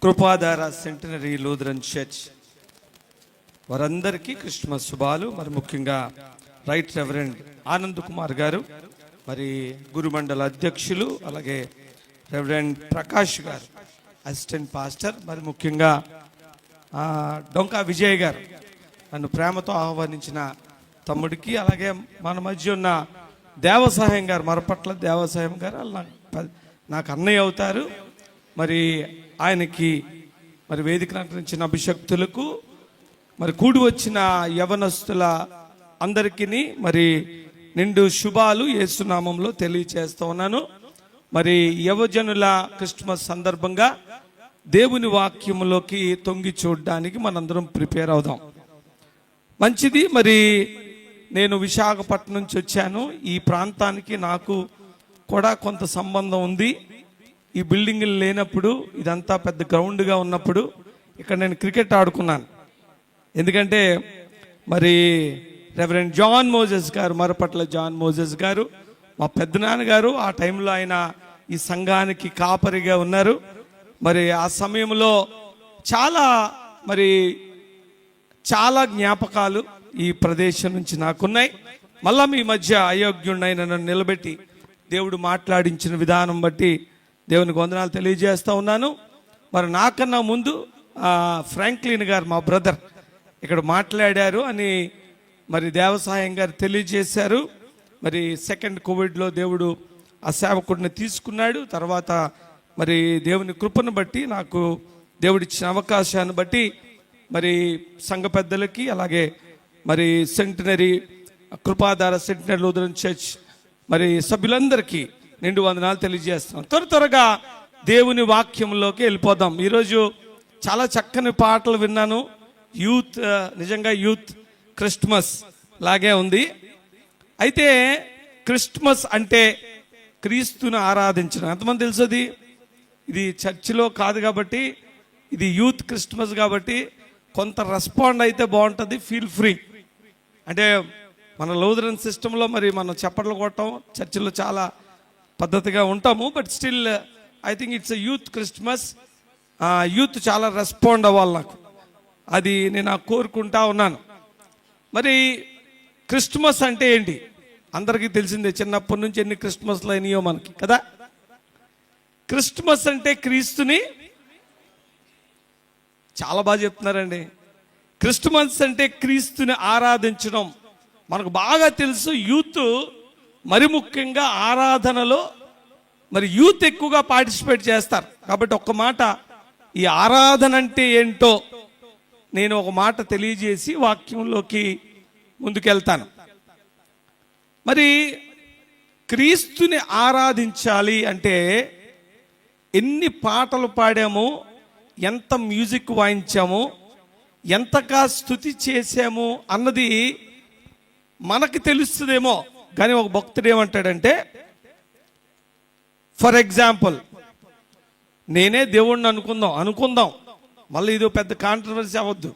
కృపాధార centenary Lutheran church వారందరికీ Christmas శుభాలు. మరి ముఖ్యంగా రైట్ రెవరెండ్ ఆనంద్ కుమార్ గారు, మరి గురుమండల అధ్యక్షులు, అలాగే రెవరెండ్ ప్రకాష్ గారు అసిస్టెంట్ పాస్టర్, మరి ముఖ్యంగా డొంకా విజయ్ గారు నన్ను ప్రేమతో ఆహ్వానించిన తమ్ముడికి, అలాగే మన మధ్య ఉన్న దేవసాయం గారు, మరపట్ల దేవసాయం గారు నాకు అన్నయ్య అవుతారు. మరి ఆయనకి, మరి వేదికను అలంకరించిన అభిషక్తులకు, మరి కూడి వచ్చిన యవనస్తుల అందరికీ మరి నిండు శుభాలు యేసునామంలో తెలియచేస్తూ ఉన్నాను. మరి యువజనుల క్రిస్మస్ సందర్భంగా దేవుని వాక్యంలోకి తొంగి చూడడానికి మనందరం ప్రిపేర్ అవుదాం. మంచిది. మరి నేను విశాఖపట్నం నుంచి వచ్చాను. ఈ ప్రాంతానికి నాకు కూడా కొంత సంబంధం ఉంది. ఈ బిల్డింగ్లు లేనప్పుడు, ఇదంతా పెద్ద గ్రౌండ్గా ఉన్నప్పుడు ఇక్కడ నేను క్రికెట్ ఆడుకున్నాను. ఎందుకంటే మరి రెవరెండ్ జాన్ మోజెస్ గారు, మరపట్ల జాన్ మోజెస్ గారు మా పెద్దనాన్నగారు, ఆ టైంలో ఆయన ఈ సంఘానికి కాపరిగా ఉన్నారు. మరి ఆ సమయంలో చాలా జ్ఞాపకాలు ఈ ప్రదేశం నుంచి నాకున్నాయి. మళ్ళా మీ మధ్య అయోగ్యుడైన నన్ను నిలబెట్టి దేవుడు మాట్లాడించిన విధానం బట్టి దేవునికి వందనాలు తెలియజేస్తూ ఉన్నాను. మరి నాకన్నా ముందు ఫ్రాంక్లిన్ గారు, మా బ్రదర్, ఇక్కడ మాట్లాడారు అని మరి దేవసాయం గారు తెలియజేశారు. మరి సెకండ్ కోవిడ్లో దేవుడు ఆ సేవకుడిని తీసుకున్నాడు. తర్వాత మరి దేవుని కృపను బట్టి, నాకు దేవుడిచ్చిన అవకాశాన్ని బట్టి మరి సంఘ పెద్దలకి, అలాగే మరి సెంటనరీ కృపాధార సెంటనరీ లూథరన్ చర్చ్ మరి సభ్యులందరికీ నిండు వందనాలు తెలియజేస్తున్నాం. త్వరగా దేవుని వాక్యంలోకి వెళ్ళిపోదాం. ఈరోజు చాలా చక్కని పాటలు విన్నాను. యూత్, నిజంగా యూత్ క్రిస్మస్ లాగే ఉంది. అయితే క్రిస్మస్ అంటే క్రీస్తుని ఆరాధించడం. ఎంతమంది తెలుసు? ఇది చర్చిలో కాదు కాబట్టి, ఇది యూత్ క్రిస్మస్ కాబట్టి కొంత రెస్పాండ్ అయితే బాగుంటుంది. Feel free. అంటే మన లూథరన్ సిస్టంలో మరి మనం చప్పట్లు కొట్టడం చర్చిలో చాలా పద్ధతిగా ఉంటాము. But still I think it's a youth Christmas. Youth చాలా రెస్పాండ్ అవ్వాలి నాకు, అది నేను కోరుకుంటా ఉన్నాను. మరి క్రిస్మస్ అంటే ఏంటి అందరికీ తెలిసిందే. చిన్నప్పటి నుంచి ఎన్ని క్రిస్మస్లు అయినాయో మనకి కదా. క్రిస్మస్ అంటే క్రీస్తుని, చాలా బాగా చెప్తున్నారండి. క్రిస్మస్ అంటే క్రీస్తుని ఆరాధించడం. మనకు బాగా తెలుసు. యూత్ మరి ముఖ్యంగా ఆరాధనలో మరి యూత్ ఎక్కువగా పార్టిసిపేట్ చేస్తారు. కాబట్టి ఒక్క మాట, ఈ ఆరాధన అంటే ఏంటో నేను ఒక మాట తెలియజేసి వాక్యంలోకి ముందుకెళ్తాను. మరి క్రీస్తుని ఆరాధించాలి అంటే ఎన్ని పాటలు పాడాము, ఎంత మ్యూజిక్ వాయించాము, ఎంతగా స్తుతి చేసాము అన్నది మనకు తెలుస్తుందేమో. కానీ ఒక భక్తుడు ఏమంటాడంటే, ఫర్ ఎగ్జాంపుల్, నేనే దేవుణ్ణి అనుకుందాం, మళ్ళీ ఇది పెద్ద కాంట్రవర్సీ అవ్వద్దు.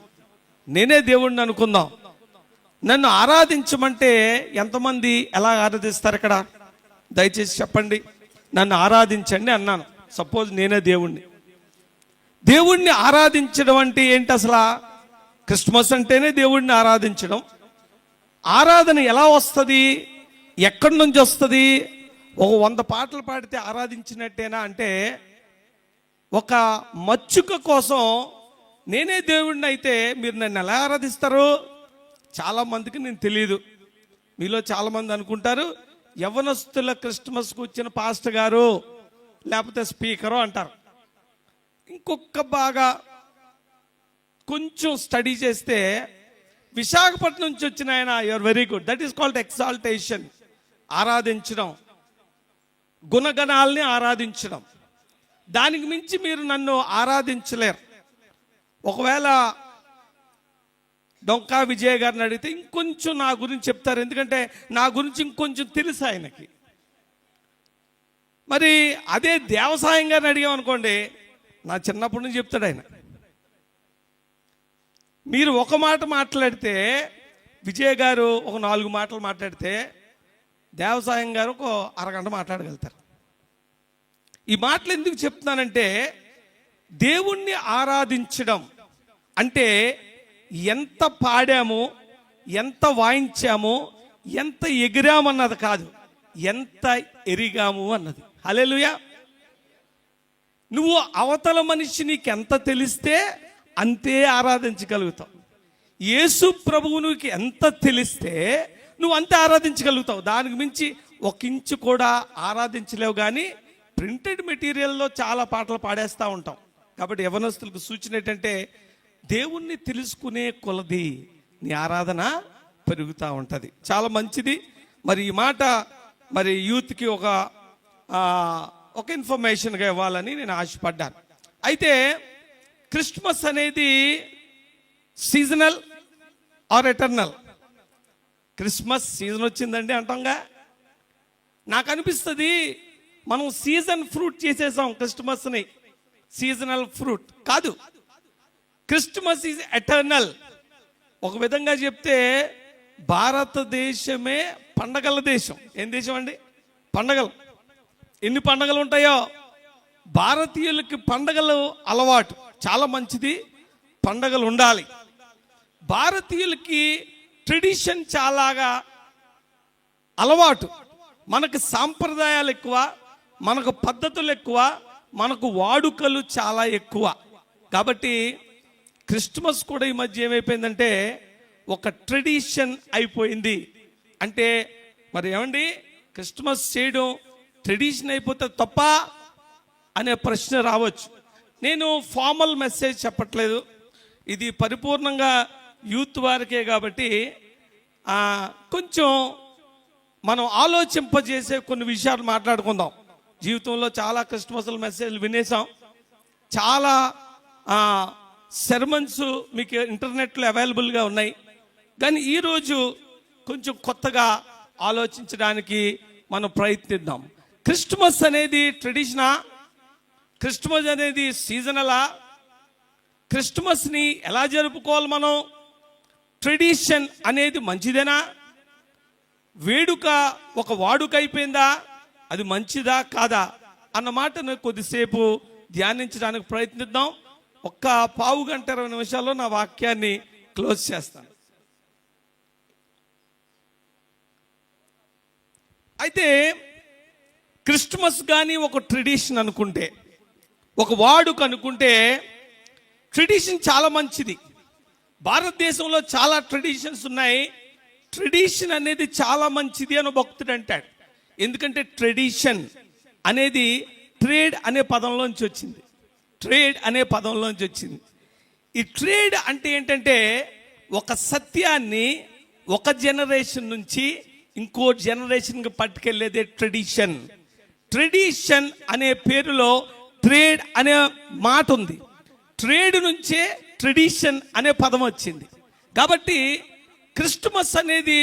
నేనే దేవుణ్ణి అనుకుందాం. నన్ను ఆరాధించమంటే ఎంతమంది ఎలా ఆరాధిస్తారు ఇక్కడ? దయచేసి చెప్పండి. నన్ను ఆరాధించండి అన్నాను. సపోజ్ నేనే దేవుణ్ణి ఆరాధించడం అంటే ఏంటి అసలు? క్రిస్మస్ అంటేనే దేవుణ్ణి ఆరాధించడం. ఆరాధన ఎలా వస్తుంది? ఎక్కడి నుంచి వస్తుంది? ఒక 100 పాటలు పాడితే ఆరాధించినట్టేనా అంటే, ఒక మచ్చుక కోసం నేనే దేవుణ్ణి అయితే మీరు నన్ను ఎలా ఆరాధిస్తారు? చాలా మందికి నేను తెలియదు. మీలో చాలా మంది అనుకుంటారు యవనస్తుల క్రిస్మస్కి వచ్చిన పాస్టర్ గారు లేకపోతే స్పీకరు అంటారు. ఇంకొక బాగా కొంచెం స్టడీ చేస్తే విశాఖపట్నం నుంచి వచ్చిన ఆయన, you are very good. That is called exaltation. ఆరాధించడం, గుణగణాలని ఆరాధించడం. దానికి మించి మీరు నన్ను ఆరాధించలేరు. ఒకవేళ డొంకా విజయ్ గారిని అడిగితే ఇంకొంచెం నా గురించి చెప్తారు, ఎందుకంటే నా గురించి ఇంకొంచెం తెలుసు ఆయనకి. మరి అదే దేవసాయం గారిని అడిగామనుకోండి, నా చిన్నప్పటి నుంచి చెప్తాడు ఆయన. మీరు ఒక మాట మాట్లాడితే, విజయ్ గారు ఒక 4 మాటలు మాట్లాడితే, దేవసాయం గారు ఒక అరగంట మాట్లాడగలుగుతారు. ఈ మాటలు ఎందుకు చెప్తున్నానంటే, దేవుణ్ణి ఆరాధించడం అంటే ఎంత పాడామో, ఎంత వాయించామో, ఎంత ఎగిరామన్నది కాదు, ఎంత ఎరిగాము అన్నది. హల్లెలూయా. నువ్వు అవతల మనిషి నీకు ఎంత తెలిస్తే అంతే ఆరాధించగలుగుతావు. యేసు ప్రభువు నీకు ఎంత తెలిస్తే నువ్వు అంతే ఆరాధించగలుగుతావు. దానికి మించి ఒక ఇంచు కూడా ఆరాధించలేవు. కానీ ప్రింటెడ్ మెటీరియల్లో చాలా పాటలు పాడేస్తూ ఉంటాం. కాబట్టి యవనస్తులకు సూచన ఏంటంటే, దేవుణ్ణి తెలుసుకునే కొలది నీ ఆరాధన పెరుగుతూ ఉంటుంది. చాలా మంచిది. మరి ఈ మాట మరి యూత్కి ఒక ఇన్ఫర్మేషన్గా ఇవ్వాలని నేను ఆశపడ్డాను. అయితే క్రిస్మస్ అనేది seasonal or eternal? Christmas season వచ్చిందండి అంటాంగా. నాకు అనిపిస్తుంది మనం సీజన్ ఫ్రూట్ చేసేసాం క్రిస్మస్ని. సీజనల్ ఫ్రూట్ కాదు, క్రిస్మస్ ఈజ్ ఎటర్నల్. ఒక విధంగా చెప్తే భారతదేశమే పండగల దేశం. ఏం దేశం అండి? పండగలు. ఎన్ని పండగలు ఉంటాయో. భారతీయులకి పండగలు అలవాటు, చాలా మంచిది. పండగలు ఉండాలి. భారతీయులకి ట్రెడిషన్ చాలాగా అలవాటు. మనకు సాంప్రదాయాలు ఎక్కువ, మనకు పద్ధతులు ఎక్కువ, మనకు వాడుకలు చాలా ఎక్కువ. కాబట్టి క్రిస్మస్ కూడా ఈ మధ్య ఏమైపోయిందంటే ఒక ట్రెడిషన్ అయిపోయింది. అంటే మరి ఏమండి, క్రిస్మస్ చేయడం ట్రెడిషన్ అయిపోతే తప్ప అనే ప్రశ్న రావచ్చు. నేను ఫార్మల్ మెసేజ్ చెప్పట్లేదు, ఇది పరిపూర్ణంగా యూత్ వారికే. కాబట్టి కొంచెం మనం ఆలోచింపజేసే కొన్ని విషయాలు మాట్లాడుకుందాం. జీవితంలో చాలా క్రిస్మస్ మెసేజ్లు వినేసాం, చాలా సెర్మన్స్ మీకు ఇంటర్నెట్లో అవైలబుల్గా ఉన్నాయి. కానీ ఈరోజు కొంచెం కొత్తగా ఆలోచించడానికి మనం ప్రయత్నిద్దాం. క్రిస్మస్ అనేది ట్రెడిషనా? క్రిస్మస్ అనేది సీజనలా? క్రిస్మస్ని ఎలా జరుపుకోవాలి మనం? ట్రెడిషన్ అనేది మంచిదేనా? వేడుక ఒక వాడుక అయిపోయిందా? అది మంచిదా కాదా అన్న మాటను కొద్దిసేపు ధ్యానించడానికి ప్రయత్నిద్దాం. ఒక్క పావు గంట 20 నిమిషాల్లో నా వాక్యాన్ని క్లోజ్ చేస్తాను. అయితే క్రిస్మస్ కానీ ఒక ట్రెడిషన్ అనుకుంటే, ఒక వాడుక అనుకుంటే, ట్రెడిషన్ చాలా మంచిది. భారతదేశంలో చాలా ట్రెడిషన్స్ ఉన్నాయి. ట్రెడిషన్ అనేది చాలా మంచిది అని భక్తుడు అంటాడు. ఎందుకంటే ట్రెడిషన్ అనేది ట్రేడ్ అనే పదంలోంచి వచ్చింది. ట్రేడ్ అనే పదంలోంచి వచ్చింది. ఈ ట్రేడ్ అంటే ఏంటంటే ఒక సత్యాన్ని ఒక జనరేషన్ నుంచి ఇంకో జనరేషన్కి పట్టుకెళ్ళేదే ట్రెడిషన్. ట్రెడిషన్ అనే పేరులో ట్రేడ్ అనే మాట ఉంది. ట్రేడ్ నుంచే ట్రెడిషన్ అనే పదం వచ్చింది. కాబట్టి క్రిస్మస్ అనేది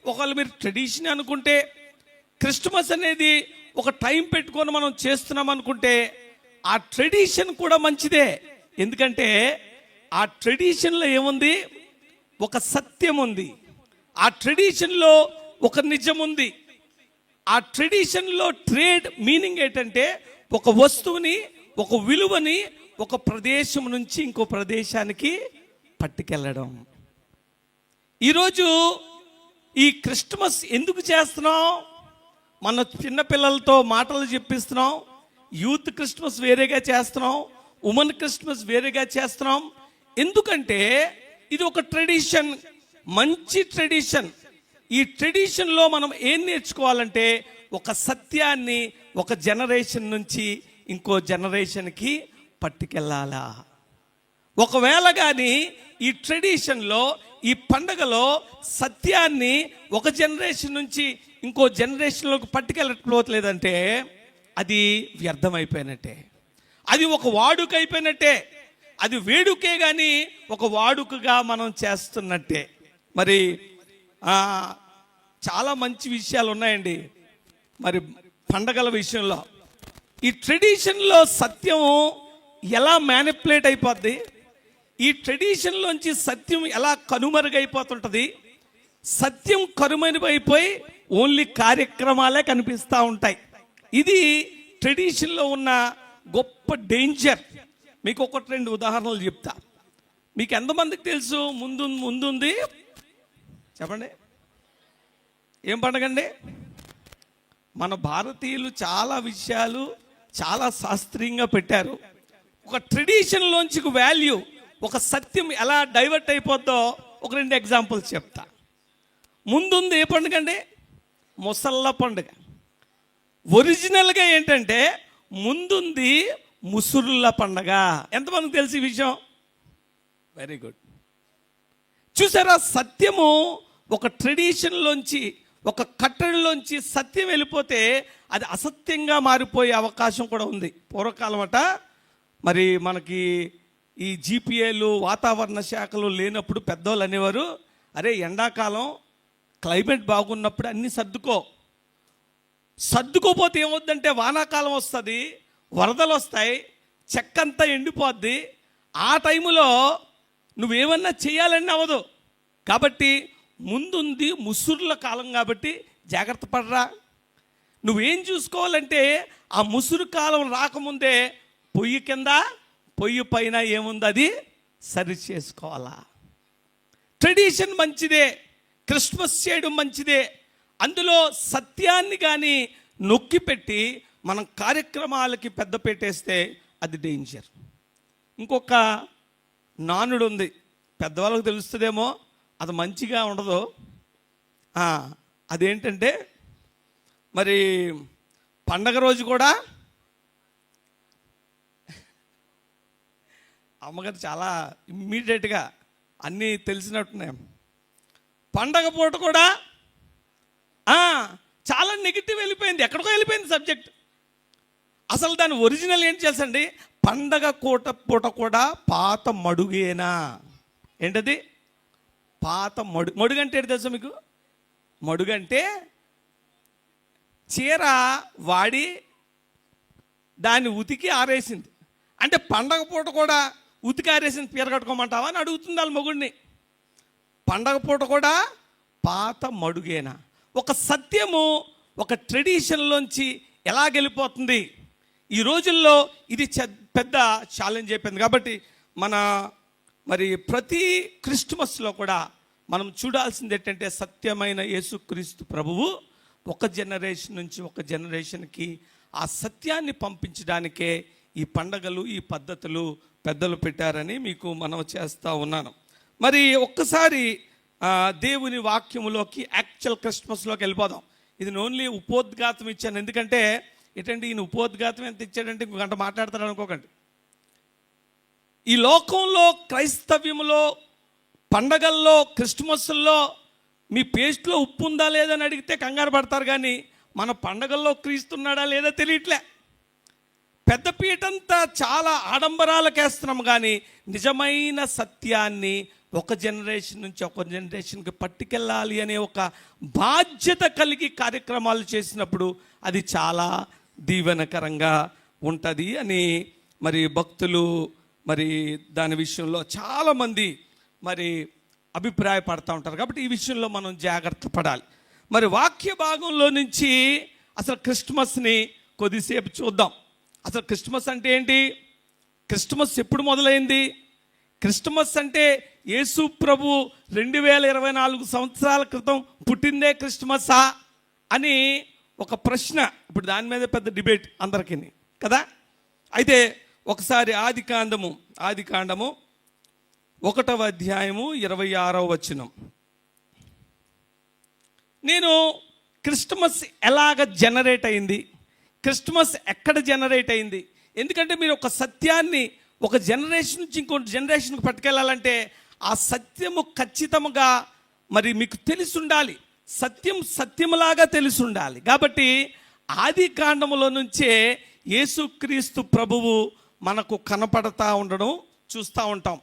ఒకవేళ మీరు ట్రెడిషన్ అనుకుంటే, క్రిస్మస్ అనేది ఒక టైం పెట్టుకొని మనం చేస్తున్నాం అనుకుంటే, ఆ ట్రెడిషన్ కూడా మంచిదే. ఎందుకంటే ఆ ట్రెడిషన్లో ఏముంది? ఒక సత్యం ఉంది. ఆ ట్రెడిషన్లో ఒక నిజం ఉంది. ఆ ట్రెడిషన్లో ట్రేడ్ మీనింగ్ ఏంటంటే ఒక వస్తువుని, ఒక విలువని ఒక ప్రదేశం నుంచి ఇంకో ప్రదేశానికి పట్టుకెళ్ళడం. ఈరోజు ఈ క్రిస్మస్ ఎందుకు చేస్తున్నాం? మన చిన్నపిల్లలతో మాటలు చెప్పిస్తున్నాం. యూత్ క్రిస్మస్ వేరేగా చేస్తున్నాం, ఉమెన్ క్రిస్మస్ వేరేగా చేస్తున్నాం. ఎందుకంటే ఇది ఒక ట్రెడిషన్, మంచి ట్రెడిషన్. ఈ ట్రెడిషన్లో మనం ఏం నేర్చుకోవాలంటే ఒక సత్యాన్ని ఒక జనరేషన్ నుంచి ఇంకో జనరేషన్కి పట్టుకెళ్ళాలా. ఒకవేళ కానీ ఈ ట్రెడిషన్లో, ఈ పండగలో సత్యాన్ని ఒక జనరేషన్ నుంచి ఇంకో జనరేషన్లోకి పట్టుకెళ్ళట్లేదంటే అది వ్యర్థమైపోయినట్టే, అది ఒక వాడుక అయిపోయినట్టే. అది వేడుకే కానీ ఒక వాడుకగా మనం చేస్తున్నట్టే. మరి చాలా మంచి విషయాలు ఉన్నాయండి. మరి పండగల విషయంలో ఈ ట్రెడిషన్లో సత్యం ఎలా మ్యానిపులేట్ అయిపోద్ది, ఈ ట్రెడిషన్లోంచి సత్యం ఎలా కనుమరుగైపోతుంటుంది. సత్యం కనుమరుగైపోయి ఓన్లీ కార్యక్రమాలే కనిపిస్తూ ఉంటాయి. ఇది ట్రెడిషన్లో ఉన్న గొప్ప డేంజర్. మీకు ఒకటి రెండు ఉదాహరణలు చెప్తా. మీకు ఎంతమందికి తెలుసు ముందుంది చెప్పండి, ఏం పండగ అండి? మన భారతీయులు చాలా విషయాలు చాలా శాస్త్రీయంగా పెట్టారు. ఒక ట్రెడిషన్లోంచి ఒక వాల్యూ, ఒక సత్యం ఎలా డైవర్ట్ అయిపోద్దో ఒక రెండు ఎగ్జాంపుల్స్ చెప్తా. ముందుంది ఏ పండుగ అండి? ముసళ్ళ పండుగ. ఒరిజినల్గా ఏంటంటే ముందుంది ముసురుల పండుగ. ఎంతమందికి తెలిసి ఈ విషయం? Very good. చూసారా, సత్యము ఒక ట్రెడిషన్లోంచి, ఒక కట్టడిలోంచి సత్యం వెళ్ళిపోతే అది అసత్యంగా మారిపోయే అవకాశం కూడా ఉంది. పూర్వకాలం అట మరి మనకి ఈ జీపీఏలు వాతావరణ శాఖలు లేనప్పుడు పెద్దోళ్ళు అనేవారు, అరే ఎండాకాలం క్లైమేట్ బాగున్నప్పుడు అన్నీ సర్దుకోపోతే ఏమవుద్దంటే వానాకాలం వస్తుంది, వరదలు వస్తాయి, చెక్కంతా ఎండిపోద్ది. ఆ టైంలో నువ్వేమన్నా చేయాలని అవ్వదు. కాబట్టి ముందుంది ముసురుల కాలం కాబట్టి జాగ్రత్త పడరా. నువ్వేం చూసుకోవాలంటే ఆ ముసురు కాలం రాకముందే పొయ్యి కింద పొయ్యి పైన ఏముంది అది సరి చేసుకోవాలా. ట్రెడిషన్ మంచిదే, క్రిస్మస్ చేయడం మంచిదే. అందులో సత్యాన్ని కానీ నొక్కి పెట్టి మనం కార్యక్రమాలకి పెద్ద పెట్టేస్తే అది డేంజర్. ఇంకొక నానుడు ఉంది, పెద్దవాళ్ళకు తెలుస్తుందేమో, అది మంచిగా ఉండదు. అదేంటంటే మరి పండగ రోజు కూడా అమ్మగారు చాలా ఇమ్మీడియట్గా అన్నీ తెలిసినట్టున్నాయి. పండగ పూట కూడా చాలా నెగిటివ్ వెళ్ళిపోయింది, ఎక్కడికో వెళ్ళిపోయింది సబ్జెక్ట్. అసలు దాని ఒరిజినల్ ఏంటి తెలుసండి? పండగ పూట కూడా పాత మడుగేనా. ఏంటది? పాత మడుగంటే ఏంటి తెలుసా మీకు? మడుగంటే చీర వాడి దాన్ని ఉతికి ఆరేసింది. అంటే పండగ పూట కూడా ఉతికి ఆరేసింది చీర కట్టుకోమంటావా అని అడుగుతుంది వాళ్ళ మొగుడిని. పండగ పూట కూడా పాత మడుగేనా. ఒక సత్యము ఒక ట్రెడిషన్లోంచి ఎలా గెలిపోతుంది ఈ రోజుల్లో, ఇది పెద్ద ఛాలెంజ్ అయిపోయింది. కాబట్టి మరి ప్రతి క్రిస్మస్లో కూడా మనం చూడాల్సింది ఏంటంటే సత్యమైన యేసుక్రీస్తు ప్రభువు ఒక జనరేషన్ నుంచి ఒక జనరేషన్కి ఆ సత్యాన్ని పంపించడానికే ఈ పండగలు ఈ పద్ధతులు పెద్దలు పెట్టారని మీకు మనం చేస్తూ ఉన్నాను. మరి ఒక్కసారి దేవుని వాక్యములోకి యాక్చువల్ క్రిస్మస్లోకి వెళ్ళిపోదాం. ఇది ఓన్లీ ఉపోద్ఘాతం ఇచ్చాను, ఎందుకంటే ఏంటంటే ఈయన ఉపోద్ఘాతం ఎంత ఇచ్చాడంటే ఇంకొక గంట మాట్లాడతాడు అనుకోకండి. ఈ లోకంలో క్రైస్తవ్యంలో పండగల్లో క్రిస్మస్ల్లో మీ పేస్ట్లో ఉప్పు ఉందా లేదని అడిగితే కంగారు పడతారు, కానీ మన పండగల్లో క్రీస్తున్నాడా లేదా తెలియట్లే. పెద్ద పీటంతా చాలా ఆడంబరాలకేస్తున్నాం, కానీ నిజమైన సత్యాన్ని ఒక జనరేషన్ నుంచి ఒక జనరేషన్కి పట్టుకెళ్ళాలి అనే ఒక బాధ్యత కలిగి కార్యక్రమాలు చేసినప్పుడు అది చాలా దీవెనకరంగా ఉంటుంది అని మరి భక్తులు మరి దాని విషయంలో చాలామంది మరి అభిప్రాయపడతా ఉంటారు. కాబట్టి ఈ విషయంలో మనం జాగ్రత్త పడాలి. మరి వాక్య భాగంలో నుంచి అసలు క్రిస్మస్ని కొద్దిసేపు చూద్దాం. అసలు క్రిస్మస్ అంటే ఏంటి? క్రిస్మస్ ఎప్పుడు మొదలైంది? క్రిస్మస్ అంటే యేసు ప్రభు 2024 సంవత్సరాల క్రితం పుట్టిందే క్రిస్మసా అని ఒక ప్రశ్న. ఇప్పుడు దాని మీద పెద్ద డిబేట్ అందరికీ కదా. అయితే ఒకసారి ఆదికాండము 1వ అధ్యాయము 26వ వచనం. నేను క్రిస్మస్ ఎలాగ జనరేట్ అయింది, క్రిస్మస్ ఎక్కడ జనరేట్ అయింది, ఎందుకంటే మీరు ఒక సత్యాన్ని ఒక జనరేషన్ నుంచి ఇంకొక జనరేషన్కి పట్టుకెళ్ళాలంటే ఆ సత్యము ఖచ్చితంగా మరి మీకు తెలిసి ఉండాలి, సత్యములాగా తెలిసి ఉండాలి. కాబట్టి ఆది కాండములో నుంచే యేసుక్రీస్తు ప్రభువు మనకు కనపడతా ఉండడం చూస్తూ ఉంటాం.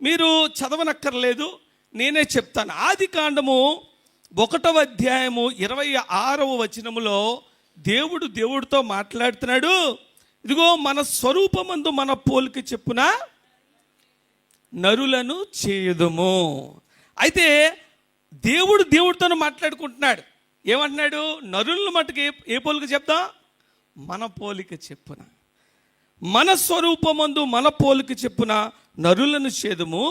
మీరు చదవనక్కర్లేదు, నేనే చెప్తాను. ఆది కాండము 1వ అధ్యాయము 26వ వచనములో దేవుడితో మాట్లాడుతున్నాడు. ఇదిగో మన స్వరూపమందు మన పోలిక చెప్పున నరులను చేయుదుము. అయితే దేవుడితో మాట్లాడుకుంటున్నాడు. ఏమంటున్నాడు? నరులను మట్టుకు ఏ పోలిక చెప్దాం? మన పోలిక చెప్పున. మన స్వరూపమందు మన పోలిక చెప్పున నరులను చేదుము,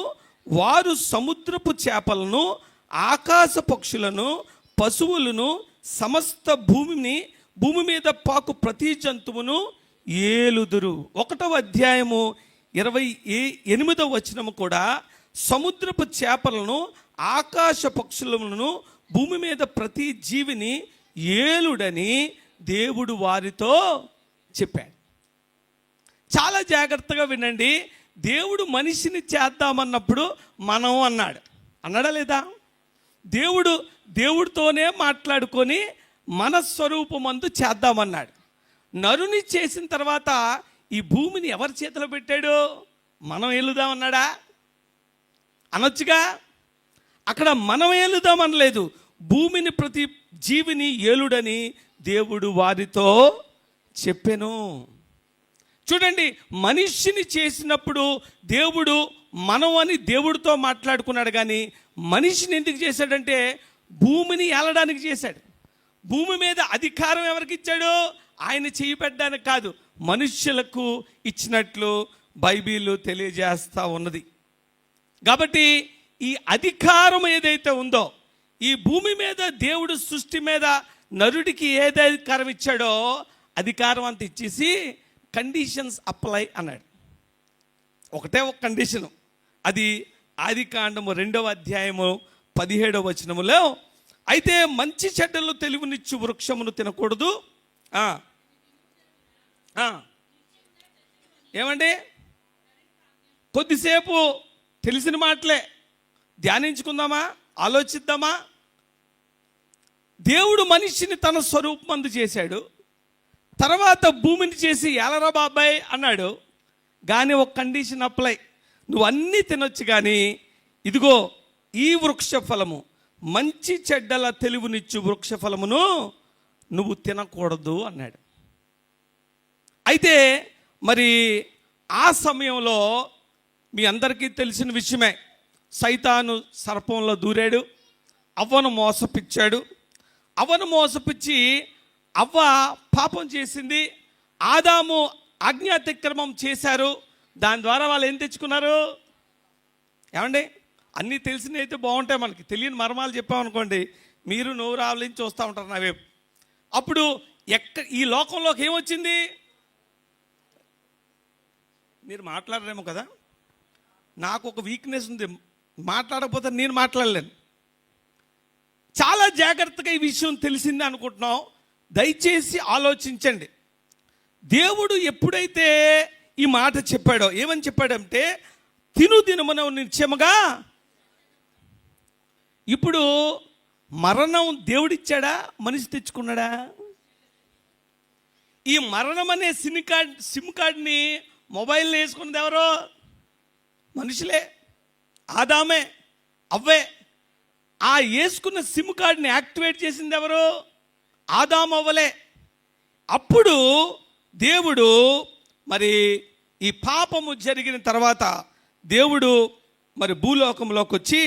వారు సముద్రపు చేపలను, ఆకాశ పక్షులను, పశువులను, సమస్త భూమి మీద పాకు ప్రతి జంతువును ఏలుదురు. 1వ అధ్యాయము 28వ వచనము కూడా సముద్రపు చేపలను, ఆకాశ పక్షులను, భూమి మీద ప్రతి జీవిని ఏలుడని దేవుడు వారితో చెప్పాడు. చాలా జాగ్రత్తగా వినండి. దేవుడు మనిషిని చేద్దామన్నప్పుడు మనం అన్నాడా లేదా? దేవుడితోనే మాట్లాడుకొని మన స్వరూపమందు చేద్దామన్నాడు. నరుని చేసిన తర్వాత ఈ భూమిని ఎవరి చేతిలో పెట్టాడు? మనం ఏలుదామన్నాడా? అనొచ్చుగా. అక్కడ మనం ఏలుదామనలేదు, భూమిని ప్రతి జీవిని ఏలుడని దేవుడు వారితో చెప్పెను. చూడండి, మనిషిని చేసినప్పుడు దేవుడు మనం అని దేవుడితో మాట్లాడుకున్నాడు, కానీ మనిషిని ఎందుకు చేశాడంటే భూమిని ఏలడానికి చేశాడు. భూమి మీద అధికారం ఎవరికి ఇచ్చాడు? ఆయన చేయి పెట్టడానికి కాదు, మనుష్యులకు ఇచ్చినట్లు బైబిల్ తెలియజేస్తూ ఉన్నది. కాబట్టి ఈ అధికారం ఏదైతే ఉందో, ఈ భూమి మీద దేవుడు సృష్టి మీద నరుడికి ఏది అధికారం ఇచ్చాడో అధికారం అంత ఇచ్చేసి కండిషన్స్ అప్లై అన్నాడు. ఒక కండిషను, అది ఆదికాండము 2వ అధ్యాయము 17వ వచనములో, అయితే మంచి చెడ్డలు తెలివినిచ్చు వృక్షమును తినకూడదు. ఏమండి, కొద్దిసేపు తెలిసిన మాటలే ధ్యానించుకుందామా, ఆలోచిద్దామా? దేవుడు మనిషిని తన స్వరూపమందు చేశాడు, తర్వాత భూమిని చేసి ఏలరా బాబాయ్ అన్నాడు. కానీ ఒక కండిషన్ అప్లై, నువ్వు అన్నీ తినొచ్చు, కానీ ఇదిగో ఈ వృక్ష ఫలము, మంచి చెడ్డల తెలివినిచ్చు వృక్ష ఫలమును నువ్వు తినకూడదు అన్నాడు. అయితే మరి ఆ సమయంలో మీ అందరికీ తెలిసిన విషయమే, సైతాను సర్పంలో దూరాడు, అవ్వను మోసపిచ్చాడు. అవ్వను మోసపిచ్చి అవ్వ పాపం చేసింది, ఆదాము ఆజ్ఞాతిక్రమం చేశారు. దాని ద్వారా వాళ్ళు ఏం తెచ్చుకున్నారు? ఏమండి, అన్నీ తెలిసినవి అయితే బాగుంటాయి, మనకి తెలియని మర్మాలు చెప్పామనుకోండి మీరు నోరు ఆవలించి చూస్తూ ఉంటారు నా వైపు. అప్పుడు ఈ లోకంలోకి ఏమొచ్చింది? మీరు మాట్లాడరేమో కదా, నాకు ఒక వీక్నెస్ ఉంది, మాట్లాడకపోతే నేను మాట్లాడలేను. చాలా జాగ్రత్తగా ఈ విషయం తెలిసింది అనుకుంటున్నాం. దయచేసి ఆలోచించండి. దేవుడు ఎప్పుడైతే ఈ మాట చెప్పాడో, ఏమని చెప్పాడంటే దినమున నిత్యముగా. ఇప్పుడు మరణం దేవుడిచ్చాడా, మనిషి తెచ్చుకున్నాడా? ఈ మరణం అనే సిమ్ కార్డ్ని మొబైల్లో వేసుకున్నది ఎవరో? మనుషులే, ఆదామే, అవ్వే. ఆ వేసుకున్న సిమ్ కార్డ్ని యాక్టివేట్ చేసింది ఎవరు? ఆదాము, అవ్వలే. అప్పుడు దేవుడు మరి ఈ పాపము జరిగిన తర్వాత దేవుడు మరి భూలోకంలోకి వచ్చి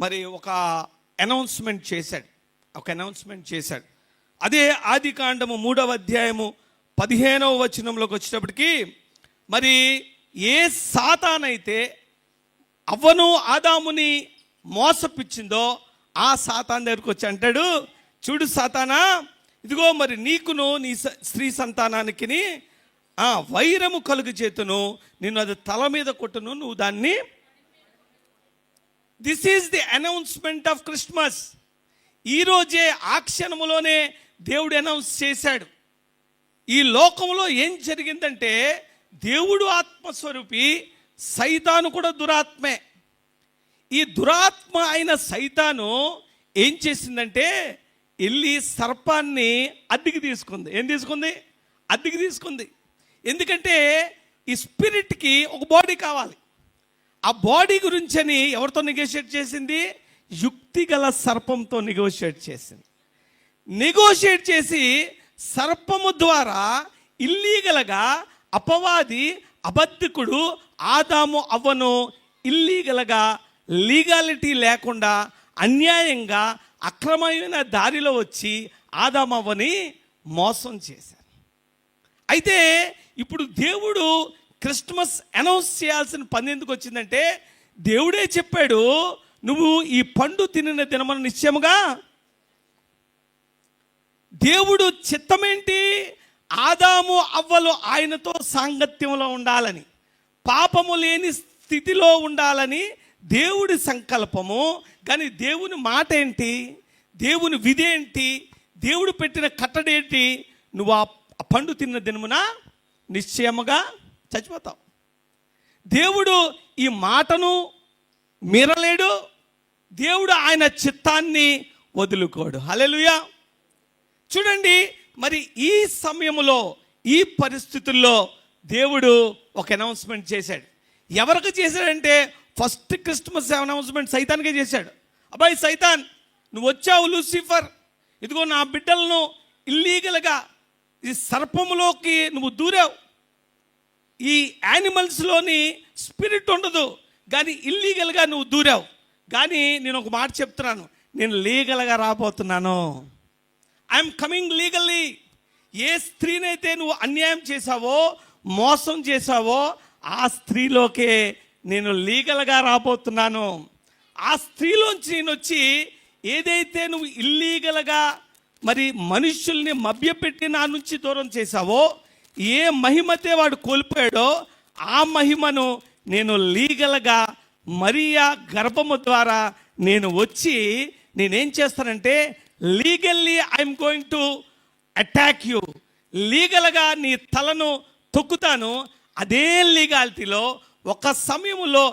మరి ఒక అనౌన్స్మెంట్ చేశాడు. అదే ఆదికాండము 3వ అధ్యాయము 15వ వచనంలోకి వచ్చేటప్పటికి, మరి ఏ సాతానైతే అవ్వను ఆదాముని మోసపిచ్చిందో ఆ సాతాన్ దగ్గరికి వచ్చి అంటాడు, చూడు సాతానా, ఇదిగో మరి నీకును నీ స్త్రీ సంతానానికి వైరము కలుగు చేతును, నిన్ను అది తల మీద కొట్టును, నువ్వు దాన్ని. This is the announcement of Christmas. ఈరోజే ఆ క్షణములోనే దేవుడు అనౌన్స్ చేశాడు. ఈ లోకంలో ఏం జరిగిందంటే దేవుడు ఆత్మస్వరూపి, సైతాను కూడా దురాత్మే. ఈ దురాత్మ అయిన సైతాను ఏం చేసిందంటే వెళ్ళి సర్పాన్ని అద్దెకి తీసుకుంది. ఏం తీసుకుంది? అద్దెకి తీసుకుంది. ఎందుకంటే ఈ స్పిరిట్కి ఒక బాడీ కావాలి. ఆ బాడీ గురించని ఎవరితో నెగోషియేట్ చేసింది? యుక్తి గల సర్పంతో నెగోషియేట్ చేసి సర్పము ద్వారా ఇల్లీగల్గా అపవాది, అబద్ధికుడు ఆదాము అవ్వను ఇల్లీగల్గా, లీగాలిటీ లేకుండా అన్యాయంగా అక్రమమైన దారిలో వచ్చి ఆదాము అవ్వని మోసం చేశారు. అయితే ఇప్పుడు దేవుడు క్రిస్మస్ అనౌన్స్ చేయాల్సిన పని ఎందుకు వచ్చిందంటే, దేవుడే చెప్పాడు, నువ్వు ఈ పండు తినిన దినమున నిశ్చయముగా. దేవుడు చిత్తమేంటి? ఆదాము అవ్వలు ఆయనతో సాంగత్యంలో ఉండాలని, పాపము లేని స్థితిలో ఉండాలని దేవుడి సంకల్పము. కానీ దేవుని మాట ఏంటి? దేవుని విధి ఏంటి? దేవుడు పెట్టిన కట్టడేంటి? నువ్వు ఆ పండు తిన్న దినమున నిశ్చయముగా చచ్చిపోతావు. దేవుడు ఈ మాటను మీరలేడు, దేవుడు ఆయన చిత్తాన్ని వదులుకోడు. హల్లెలూయా. చూడండి, మరి ఈ సమయంలో, ఈ పరిస్థితుల్లో దేవుడు ఒక అనౌన్స్మెంట్ చేశాడు. ఎవరికి చేశాడంటే, ఫస్ట్ క్రిస్మస్ అనౌన్స్మెంట్ సైతానికే చేశాడు. అబ్బాయి సైతాన్, నువ్వు వచ్చావు లూసిఫర్, ఇదిగో నా బిడ్డలను ఇల్లీగల్గా ఈ సర్పములోకి నువ్వు దూరావు. ఈ యానిమల్స్లోని స్పిరిట్ ఉండదు, కానీ ఇల్లీగల్గా నువ్వు దూరావు. కానీ నేను ఒక మాట చెప్తున్నాను, నేను లీగల్గా రాబోతున్నాను. I'm coming legally. ఏ స్త్రీనైతే నువ్వు అన్యాయం చేశావో, మోసం చేశావో, ఆ స్త్రీలోకే నేను లీగల్గా రాబోతున్నాను. ఆ స్త్రీలోంచి నేను వచ్చి, ఏదైతే నువ్వు ఇల్లీగల్గా మరి మనుషుల్ని మభ్యపెట్టి నా నుంచి దూరం చేశావో, ఏ మహిమతే వాడు కోల్పోయాడో, ఆ మహిమను నేను లీగల్గా మరియా గర్భము ద్వారా నేను వచ్చి నేనేం చేస్తానంటే, legally I'm going to attack you. లీగల్గా నీ తలను తొక్కుతాను. అదే లీగాలిటీలో ఒక సమయంలో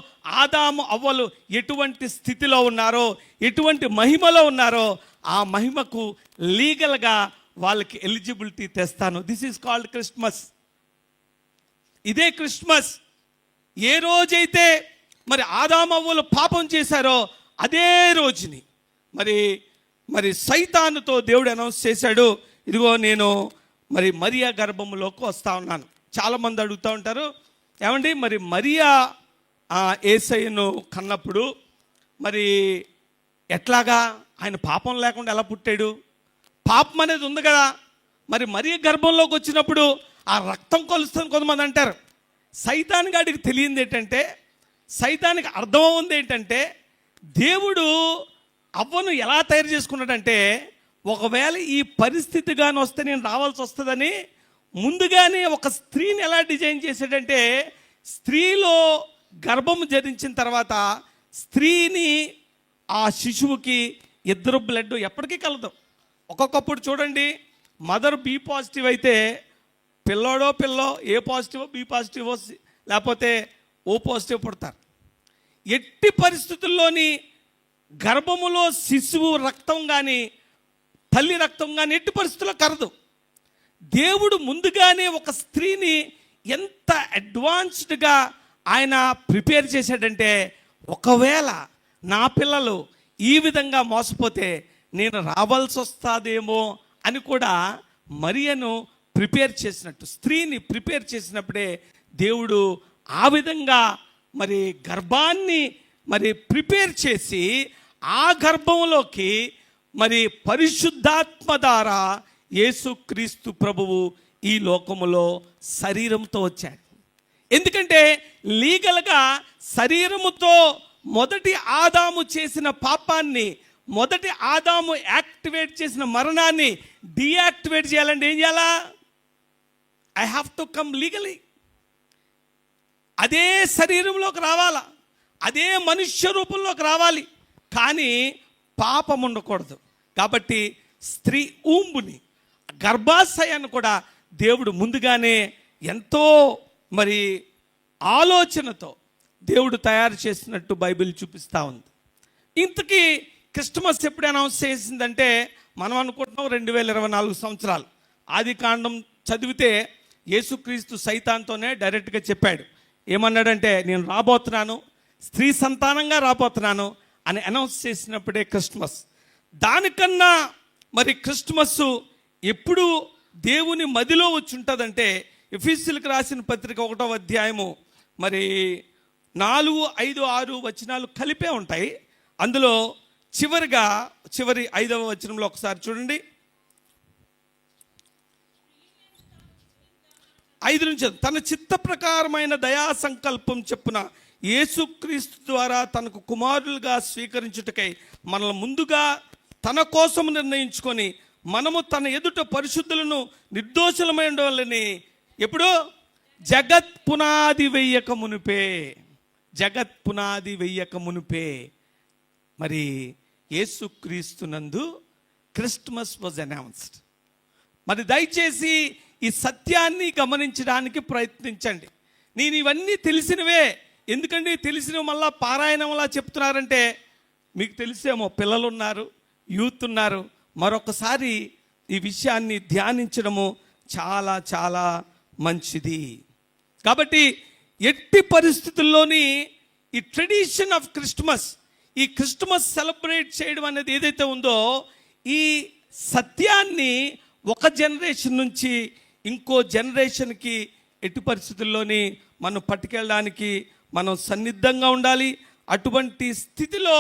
ఆదాము అవ్వలు ఎటువంటి స్థితిలో ఉన్నారో, ఎటువంటి మహిమలో ఉన్నారో, ఆ మహిమకు లీగల్గా వాళ్ళకి ఎలిజిబిలిటీ తెస్తాను. This is called Christmas. ఇదే క్రిస్మస్. ఏ రోజైతే మరి ఆదాము అవ్వలు పాపం చేశారో, అదే రోజుని మరి సైతానుతో దేవుడు అనౌన్స్ చేశాడు, ఇదిగో నేను మరి మరియా గర్భంలోకి వస్తా ఉన్నాను. చాలామంది అడుగుతూ ఉంటారు, ఏమండి మరి మరియా యేసయ్యను కన్నప్పుడు మరి ఎట్లాగా, ఆయన పాపం లేకుండా ఎలా పుట్టాడు? పాపం అనేది ఉంది కదా, మరి మరియా గర్భంలోకి వచ్చినప్పుడు ఆ రక్తం కొలుస్తుంది కొంతమంది అంటారు. సైతాన్ గాడికి తెలియంది ఏంటంటే, సైతానికి అర్థమవుంది ఏంటంటే, దేవుడు అవ్వను ఎలా తయారు చేసుకున్నాడంటే, ఒకవేళ ఈ పరిస్థితి కానీ వస్తే నేను రావాల్సి వస్తుందని ముందుగానే ఒక స్త్రీని ఎలా డిజైన్ చేశాడంటే, స్త్రీలో గర్భం ధరించిన తర్వాత స్త్రీని ఆ శిశువుకి ఇద్దరు బ్లడ్ ఎప్పటికీ కలదు. ఒక్కొక్కప్పుడు చూడండి, మదర్ బి పాజిటివ్ అయితే పిల్లో ఏ పాజిటివ్ బి పాజిటివ్ లేకపోతే ఓ పాజిటివ్ పుడతారు. ఎట్టి పరిస్థితుల్లోని గర్భములో శిశువు రక్తం కానీ తల్లి రక్తం కానీ ఎట్టి పరిస్థితుల్లో కరదు. దేవుడు ముందుగానే ఒక స్త్రీని ఎంత అడ్వాన్స్డ్గా ఆయన ప్రిపేర్ చేశాడంటే, ఒకవేళ నా పిల్లలు ఈ విధంగా మోసపోతే నేను రావాల్సి వస్తుందేమో అని కూడా మరియను ప్రిపేర్ చేసినట్టు, స్త్రీని ప్రిపేర్ చేసినప్పుడే దేవుడు ఆ విధంగా మరి గర్భాన్ని మరి ప్రిపేర్ చేసి ఆ గర్భంలోకి మరి పరిశుద్ధాత్మ ద్వారా యేసుక్రీస్తు ప్రభువు ఈ లోకములో శరీరంతో వచ్చాడు. ఎందుకంటే లీగల్గా శరీరముతో మొదటి ఆదాము చేసిన పాపాన్ని, మొదటి ఆదాము యాక్టివేట్ చేసిన మరణాన్ని డీయాక్టివేట్ చేయాలంటే ఏం చేయాలా? I have to come legally. అదే శరీరంలోకి రావాలా, అదే మనుష్య రూపంలోకి రావాలి, కానీ పాపం ఉండకూడదు. కాబట్టి స్త్రీ ఊంబుని, గర్భాశయాన్ని కూడా దేవుడు ముందుగానే ఎంతో మరి ఆలోచనతో దేవుడు తయారు చేసినట్టు బైబిల్ చూపిస్తూ ఉంది. ఇంతకీ క్రిస్మస్ ఎప్పుడు అనౌన్స్ చేసిందంటే, మనం అనుకుంటున్నాం 2024 సంవత్సరాలు. ఆది కాండం చదివితే యేసుక్రీస్తు సైతాన్తోనే డైరెక్ట్గా చెప్పాడు. ఏమన్నాడంటే, నేను రాబోతున్నాను, స్త్రీ సంతానంగా రాబోతున్నాను అని అనౌన్స్ చేసినప్పుడే క్రిస్మస్. దానికన్నా మరి క్రిస్మస్ ఎప్పుడు దేవుని మదిలో వచ్చి ఉంటుందంటే, ఎఫెసీయులకు రాసిన పత్రిక 1వ అధ్యాయము మరి 4, 5, 6 వచనాలు కలిపే ఉంటాయి. అందులో చివరి 5వ వచనంలో ఒకసారి చూడండి. 5 నుంచి తన చిత్త ప్రకారమైన దయా సంకల్పం చెప్పున యేసుక్రీస్తు ద్వారా తనకు కుమారులుగా స్వీకరించుటకై మనల్ని ముందుగా తన కోసం నిర్ణయించుకొని మనము తన ఎదుట పరిశుద్ధులను నిర్దోషులమై ఉండవాలని ఎప్పుడు జగత్ పునాది వెయ్యక మునుపే మరి యేసుక్రీస్తునందు క్రిస్మస్ వాజ్ అనౌన్స్డ్. మరి దయచేసి ఈ సత్యాన్ని గమనించడానికి ప్రయత్నించండి. నేను ఇవన్నీ తెలిసినవే, ఎందుకంటే తెలిసినవి మళ్ళా పారాయణంలా చెప్తున్నారంటే మీకు తెలిసేమో, పిల్లలు ఉన్నారు, యూత్ ఉన్నారు. మరొకసారి ఈ విషయాన్ని ధ్యానించడము చాలా చాలా మంచిది. కాబట్టి ఎట్టి పరిస్థితుల్లోని ఈ ట్రెడిషన్ ఆఫ్ క్రిస్మస్, ఈ క్రిస్మస్ సెలబ్రేట్ చేయడం అనేది ఏదైతే ఉందో, ఈ సత్యాన్ని ఒక జనరేషన్ నుంచి ఇంకో జనరేషన్కి ఎట్టి పరిస్థితుల్లోని మనం పట్టుకెళ్ళడానికి మనం సన్నిద్ధంగా ఉండాలి, అటువంటి స్థితిలో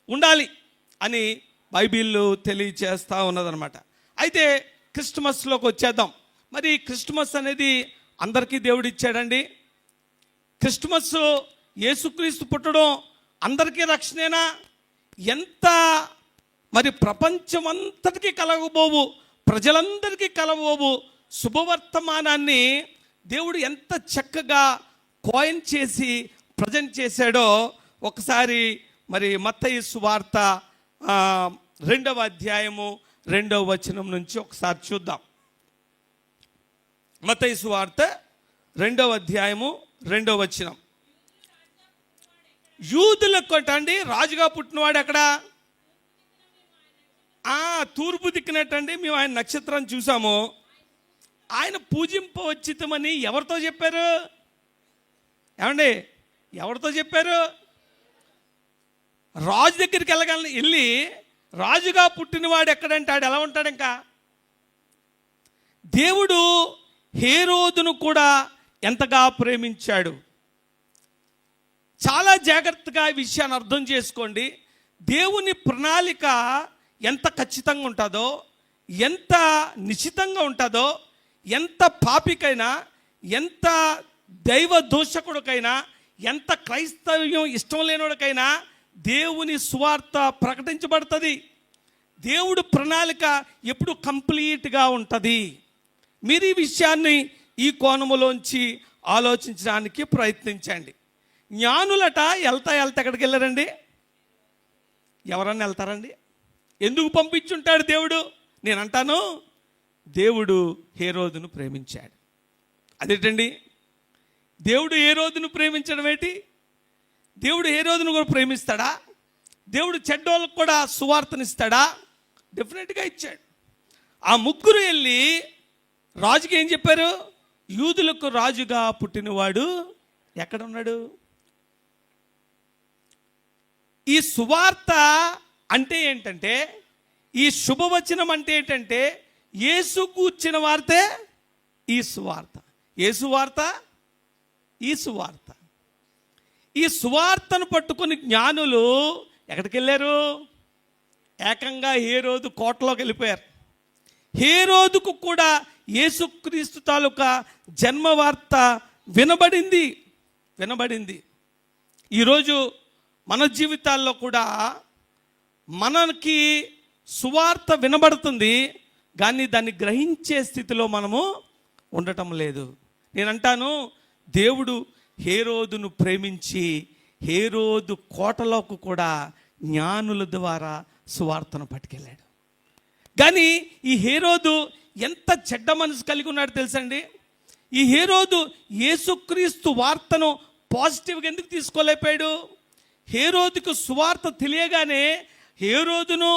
ఉండాలి అని బైబిల్ తెలియచేస్తూ ఉన్నదనమాట. అయితే క్రిస్మస్లోకి వచ్చేద్దాం. మరి క్రిస్మస్ అనేది అందరికీ దేవుడు ఇచ్చాడండి. క్రిస్మస్ యేసుక్రీస్తు పుట్టడం అందరికీ రక్షణేనా? ఎంత మరి ప్రపంచమంతటికీ కలగబోవు, ప్రజలందరికీ కలగబోవు శుభవర్తమానాన్ని దేవుడు ఎంత చక్కగా కాయిన్ చేసి ప్రజెంట్ చేశాడో ఒకసారి మరి మత్తయి సువార్త 2వ అధ్యాయము 2వ వచనం నుంచి ఒకసారి చూద్దాం. మత్తయి సువార్త 2వ అధ్యాయము 2వ వచనం. యూదులకు అండి రాజుగా పుట్టినవాడు ఎక్కడ? తూర్పు దిక్కునట్టండి. మేము ఆయన నక్షత్రం చూసాము. ఆయన పూజింపవచ్చితమని ఎవరితో చెప్పారు? ఏమండి, ఎవరితో చెప్పారు? రాజు దగ్గరికి వెళ్ళి రాజుగా పుట్టినవాడు ఎక్కడంటే ఆడు ఎలా ఉంటాడు? ఇంకా దేవుడు హేరోదును కూడా ఎంతగా ప్రేమించాడు. చాలా జాగ్రత్తగా ఈ విషయాన్ని అర్థం చేసుకోండి. దేవుని ప్రణాళిక ఎంత ఖచ్చితంగా ఉంటుందో, ఎంత నిశ్చితంగా ఉంటుందో, ఎంత పాపికైనా, ఎంత దైవ దోషకుడికైనా, ఎంత క్రైస్తవ్యం ఇష్టం లేనివాడికైనా దేవుని సువార్త ప్రకటించబడుతుంది. దేవుడు ప్రణాళిక ఎప్పుడు కంప్లీట్గా ఉంటుంది. మీరు ఈ విషయాన్ని ఈ కోణములోంచి ఆలోచించడానికి ప్రయత్నించండి. జ్ఞానులట వెళ్తా ఎక్కడికి వెళ్ళారండి? ఎవరన్నా వెళ్తారండి? ఎందుకు పంపించుంటాడు దేవుడు? నేను అంటాను, దేవుడు హేరోదును ప్రేమించాడు. అదేంటండి? దేవుడు హేరోదును ప్రేమించడం ఏంటి? దేవుడు హేరోదును కూడా ప్రేమిస్తాడా? దేవుడు చెడ్డోళ్ళకు కూడా సువార్తనిస్తాడా? డెఫినెట్గా ఇచ్చాడు. ఆ ముగ్గురు వెళ్ళి రాజుకి ఏం చెప్పారు? యూదులకు రాజుగా పుట్టినవాడు ఎక్కడ ఉన్నాడు? ఈ సువార్త అంటే ఏంటంటే, ఈ శుభవచనం అంటే ఏంటంటే, యేసు కూర్చిన వార్తే ఈ సువార్త. ఏ సువార్త? ఈ సువార్త. ఈ సువార్తను పట్టుకుని జ్ఞానులు ఎక్కడికి వెళ్ళారు? ఏకంగా హేరోదు కోటలోకి వెళ్ళిపోయారు. హేరోదుకు కూడా యేసుక్రీస్తు తాలూకా జన్మవార్త వినబడింది. ఈరోజు మన జీవితాల్లో కూడా మనకి సువార్త వినబడుతుంది, కానీ దాన్ని గ్రహించే స్థితిలో మనము ఉండటం లేదు. నేను అంటాను, దేవుడు హేరోదును ప్రేమించి హేరోదు కోటలోకి కూడా జ్ఞానుల ద్వారా సువార్తను పట్టుకెళ్ళాడు. కానీ ఈ హేరోదు ఎంత చెడ్డ మనసు కలిగి ఉన్నాడు తెలుసండి? ఈ హేరోదు యేసుక్రీస్తు వార్తను పాజిటివ్గా ఎందుకు తీసుకోలేకపోయాడు? హేరోదుకు సువార్త తెలియగానే హేరోదును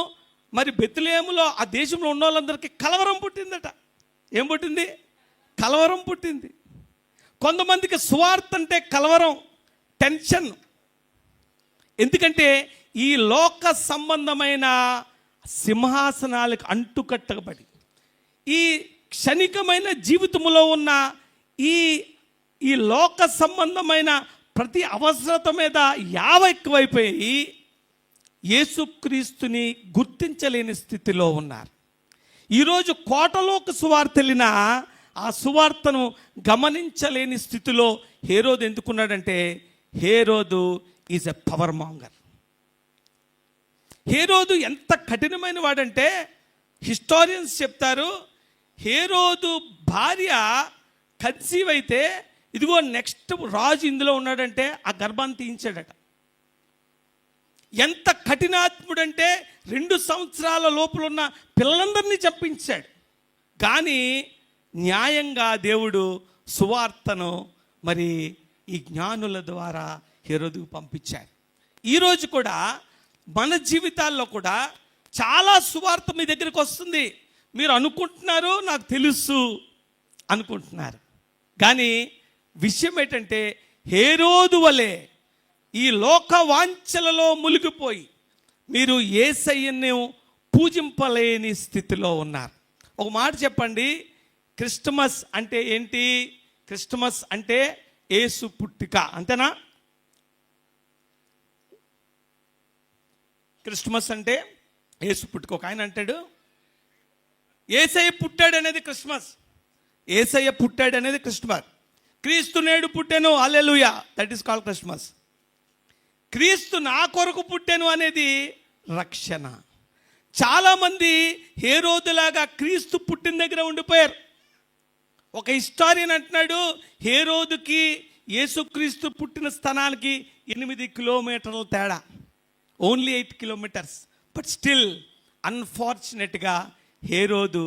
మరి బెత్లెహేములో ఆ దేశంలో ఉన్న వాళ్ళందరికీ కలవరం పుట్టిందట. ఏం పుట్టింది? కలవరం పుట్టింది. కొంతమందికి సువార్త అంటే కలవరం, టెన్షన్. ఎందుకంటే ఈ లోక సంబంధమైన సింహాసనాలకు అంటుకట్టబడి ఈ క్షణికమైన జీవితంలో ఉన్న ఈ లోక సంబంధమైన ప్రతి అవసరత మీద ఎక్కువైపోయి యేసుక్రీస్తుని గుర్తించలేని స్థితిలో ఉన్నారు. ఈరోజు కోటలోకి సువార్త వెళ్ళినా ఆ సువార్తను గమనించలేని స్థితిలో హేరోదు ఎందుకున్నాడంటే, హేరోదు ఈజ్ ఎ పవర్ మాంగర్. హేరోదు ఎంత కఠినమైన వాడంటే, హిస్టారియన్స్ చెప్తారు, హేరోదు భార్య కన్సీవ్ అయితే ఇదిగో నెక్స్ట్ రాజు ఇందులో ఉన్నాడంటే ఆ గర్భాన్ని తీయించాడట. ఎంత కఠినాత్ముడంటే 2 సంవత్సరాల లోపల ఉన్న పిల్లలందరినీ చంపించాడు. కానీ న్యాయంగా దేవుడు సువార్తను మరి ఈ జ్ఞానుల ద్వారా హేరోదుకు పంపించాడు. ఈరోజు కూడా మన జీవితాల్లో కూడా చాలా సువార్త మీ దగ్గరికి వస్తుంది. మీరు అనుకుంటున్నారు నాకు తెలుసు అనుకుంటున్నారు, కానీ విషయం ఏంటంటే హేరోదు వలె ఈ లోక వాంఛలలో మునిగిపోయి మీరు యేసయ్యను పూజింపలేని స్థితిలో ఉన్నారు. ఒక మాట చెప్పండి, క్రిస్టమస్ అంటే ఏంటి? క్రిస్టమస్ అంటే యేసు పుట్టిక, అంతేనా? క్రిస్టమస్ అంటే యేసు పుట్టుక. ఒక ఆయన అంటాడు యేసయ్య పుట్టాడు అనేది క్రిస్మస్, యేసయ్య పుట్టాడు అనేది క్రిస్టమస్. క్రీస్తు నేడు పుట్టాను, హల్లెలూయా, దట్ ఈస్ కాల్డ్ క్రిస్మస్. క్రీస్తు నా కొరకు పుట్టాను అనేది రక్షణ. చాలామంది హేరోదులాగా క్రీస్తు పుట్టిన దగ్గర ఉండిపోయారు. ఒక హిస్టారియన్ అంటున్నాడు, హేరోదుకి యేసుక్రీస్తు పుట్టిన స్థానానికి 8 కిలోమీటర్ల తేడా, ఓన్లీ 8 కిలోమీటర్స్. బట్ స్టిల్ అన్ఫార్చునేట్గా హేరోదు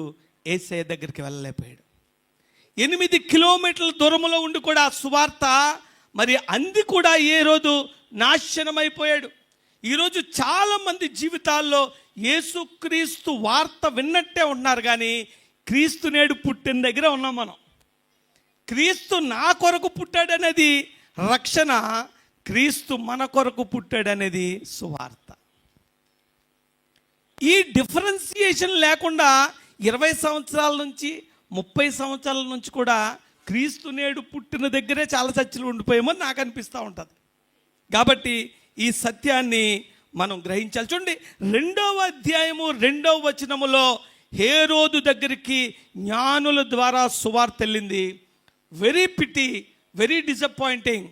యేసయ్య దగ్గరికి వెళ్ళలేకపోయాడు. 8 కిలోమీటర్ల దూరంలో ఉండి కూడా సువార్త మరి అంది కూడా హేరోదు నాశనమైపోయాడు. ఈరోజు చాలామంది జీవితాల్లో యేసుక్రీస్తు వార్త విన్నట్టే ఉన్నారు, కానీ క్రీస్తు నేడు పుట్టిన దగ్గర ఉన్నాం మనం. క్రీస్తు నా కొరకు పుట్టాడనేది రక్షణ, క్రీస్తు మన కొరకు పుట్టాడనేది సువార్త. ఈ డిఫరెన్సియేషన్ లేకుండా 20 సంవత్సరాల నుంచి 30 సంవత్సరాల నుంచి కూడా క్రీస్తు నేడు పుట్టిన దగ్గరే చాలా చర్చలు ఉండిపోయామని నాకు అనిపిస్తూ ఉంటుంది. కాబట్టి ఈ సత్యాన్ని మనం గ్రహించాలి. చూడండి, 2వ అధ్యాయము 2వ వచనములో హేరోదు దగ్గరికి జ్ఞానుల ద్వారా సువార్త వెళ్ళింది. Very pity, very disappointing.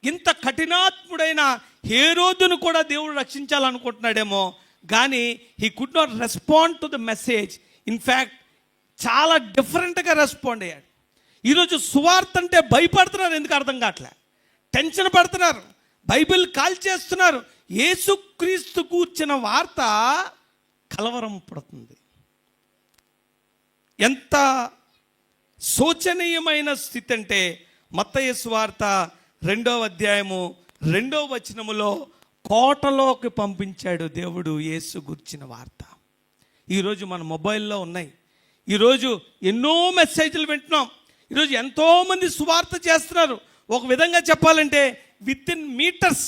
ఇంత కఠినాత్ముడైన హేరోదును కూడా దేవుడు రక్షించాలనుకుంటున్నాడేమో, కానీ he could not respond to the message. In fact చాలా డిఫరెంట్గా రెస్పాండ్ అయ్యాడు. ఈరోజు సువార్త అంటే భయపడుతున్నారు, ఎందుకు అర్థం కావట్లే, టెన్షన్ పడుతున్నారు, బైబిల్ కాల్ చేస్తున్నారు. యేసుక్రీస్తు కూర్చిన వార్త కలవరం పడుతుంది. ఎంత శోచనీయమైన స్థితి అంటే, మత్తయి సువార్త 2వ అధ్యాయము 2వ వచనములో కోటలోకి పంపించాడు దేవుడు యేసు గుర్చిన వార్త. ఈరోజు మన మొబైల్లో ఉన్నాయి. ఈరోజు ఎన్నో మెసేజ్లు వింటున్నాం. ఈరోజు ఎంతోమంది సువార్త చేస్తున్నారు. ఒక విధంగా చెప్పాలంటే విత్ ఇన్ మీటర్స్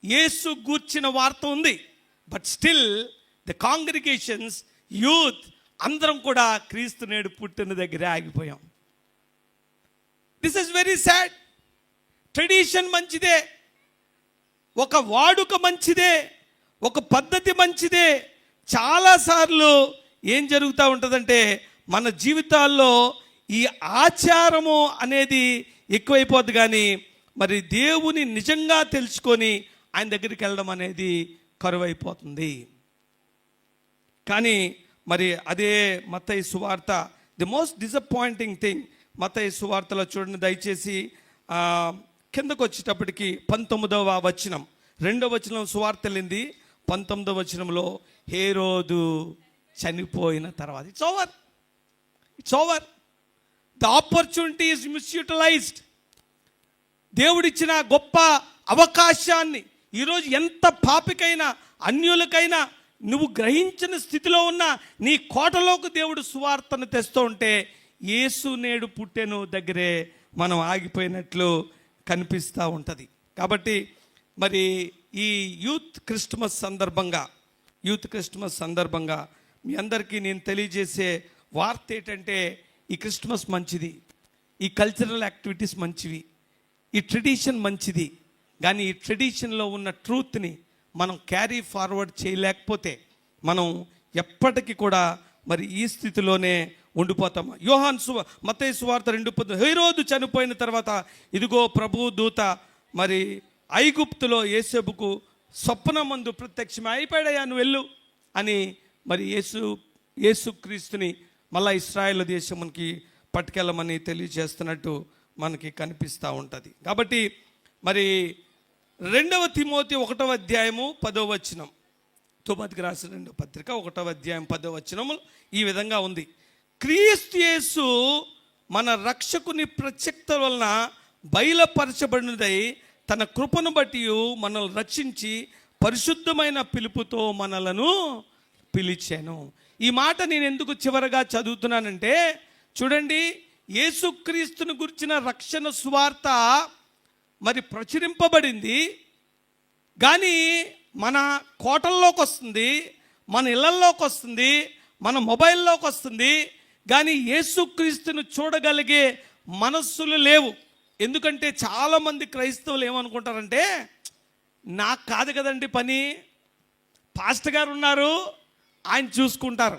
యేసు గూర్చిన వార్త ఉంది. But still the congregations, youth అందరం కూడా క్రీస్తు నేడు పుట్టిన దగ్గరే ఆగిపోయాం. This is very sad. Tradition మంచిదే, ఒక వాడుక మంచిదే, ఒక పద్ధతి మంచిదే. చాలాసార్లు ఏం జరుగుతూ ఉంటుందంటే మన జీవితాల్లో ఈ ఆచారము అనేది ఎక్కువైపోద్ది, కానీ మరి దేవుని నిజంగా తెలుసుకొని ఆయన దగ్గరికి వెళ్ళడం అనేది కరువైపోతుంది. కానీ మరి అదే మత్తయి సువార్త, ది మోస్ట్ డిసప్పాయింటింగ్ థింగ్ మత్తయి సువార్తలో చూడండి దయచేసి, కిందకు వచ్చేటప్పటికి 19వ వచనం, 2వ వచనం సువార్త వెళ్ళింది. 19వ వచనంలో హేరోదు చనిపోయిన తర్వాత it's over, it's over. The opportunity is misutilised. దేవుడిచ్చిన గొప్ప అవకాశాన్ని ఈరోజు ఎంత పాపికైనా అన్యులకైనా నువ్వు గ్రహించిన స్థితిలో ఉన్న నీ కోటలోకి దేవుడు సువార్తను తెస్తూ ఉంటే యేసు నేడు పుట్టెను దగ్గరే మనం ఆగిపోయినట్లు కనిపిస్తూ ఉంటుంది. కాబట్టి మరి ఈ యూత్ క్రిస్టమస్ సందర్భంగా మీ అందరికీ నేను తెలియజేసే వార్త ఏంటంటే, ఈ క్రిస్టమస్ మంచిది, ఈ కల్చరల్ యాక్టివిటీస్ మంచివి, ఈ ట్రెడిషన్ మంచిది, కానీ ఈ ట్రెడిషన్లో ఉన్న ట్రూత్ని మనం క్యారీ ఫార్వర్డ్ చేయలేకపోతే మనం ఎప్పటికీ కూడా మరి ఈ స్థితిలోనే ఉండిపోతామా? మత్తయి సువార్త 2:10 హేరోదు చనిపోయిన తర్వాత ఇదిగో ప్రభు దూత మరి ఐగుప్తులో యేసేపుకు స్వప్నమందు ప్రత్యక్షమే, అయిపోయాడయ్యా నువ్వు వెళ్ళు అని మరి యేసుక్రీస్తుని మళ్ళా ఇశ్రాయేల్ దేశంకి పట్టుకెళ్ళమని తెలియజేస్తున్నట్టు మనకి కనిపిస్తూ ఉంటుంది. కాబట్టి మరి 2 తిమోతి 1వ అధ్యాయము 10వ వచనం, తిమోతికి రాసిన 2వ పత్రిక 1వ అధ్యాయం 10వ వచనము ఈ విధంగా ఉంది. క్రీస్తు యేసు మన రక్షకుని ప్రత్యక్షత వలన బయలుపరచబడినదై తన కృపను బట్టి మనల్ని రక్షించి పరిశుద్ధమైన పిలుపుతో మనలను పిలిచాను. ఈ మాట నేను ఎందుకు చివరగా చదువుతున్నానంటే, చూడండి, యేసుక్రీస్తుని గురించిన రక్షణ సువార్త మరి ప్రచురింపబడింది, కానీ మన కోటల్లోకి వస్తుంది, మన ఇళ్లల్లోకి వస్తుంది, మన మొబైల్లోకి వస్తుంది, కానీ యేసుక్రీస్తుని చూడగలిగే మనస్సులు లేవు. ఎందుకంటే చాలామంది క్రైస్తవులు ఏమనుకుంటారంటే, నాకు కాదు కదండి పని, పాస్టర్ గారు ఉన్నారు ఆయన చూసుకుంటారు,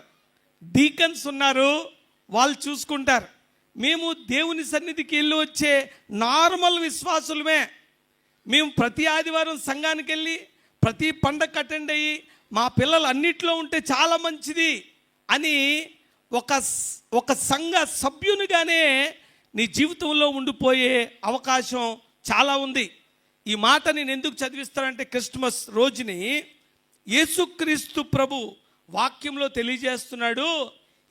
డీకన్స్ ఉన్నారు వాళ్ళు చూసుకుంటారు, మేము దేవుని సన్నిధికి వెళ్ళి వచ్చే నార్మల్ విశ్వాసులమే, మేము ప్రతి ఆదివారం సంఘానికి వెళ్ళి ప్రతి పండగ అటెండ్ అయ్యి మా పిల్లలు అన్నిట్లో ఉంటే చాలా మంచిది అని ఒక సంఘ సభ్యునిగానే నీ జీవితంలో ఉండిపోయే అవకాశం చాలా ఉంది. ఈ మాట నేను ఎందుకు చదివిస్తానంటే, క్రిస్మస్ రోజుని యేసుక్రీస్తు ప్రభు వాక్యంలో తెలియజేస్తున్నాడు,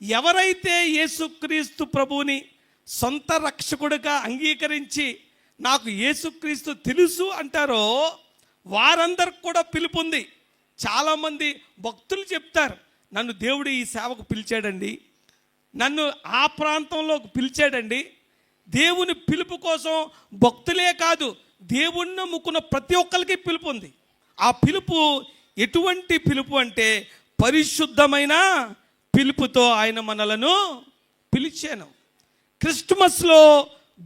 ఎవరైతే యేసుక్రీస్తు ప్రభువుని సొంత రక్షకుడిగా అంగీకరించి నాకు యేసుక్రీస్తు తెలుసు అంటారో వారందరికి కూడా పిలుపు ఉంది. చాలామంది భక్తులు చెప్తారు, నన్ను దేవుడు ఈ సేవకు పిలిచాడండి, నన్ను ఆ ప్రాంతంలోకి పిలిచాడండి. దేవుని పిలుపు కోసం భక్తులే కాదు, దేవుణ్ణి నమ్ముకున్న ప్రతి ఒక్కరికి పిలుపు ఉంది. ఆ పిలుపు ఎటువంటి పిలుపు అంటే, పరిశుద్ధమైన పిలుపుతో ఆయన మనలను పిలిచాను. క్రిస్మస్లో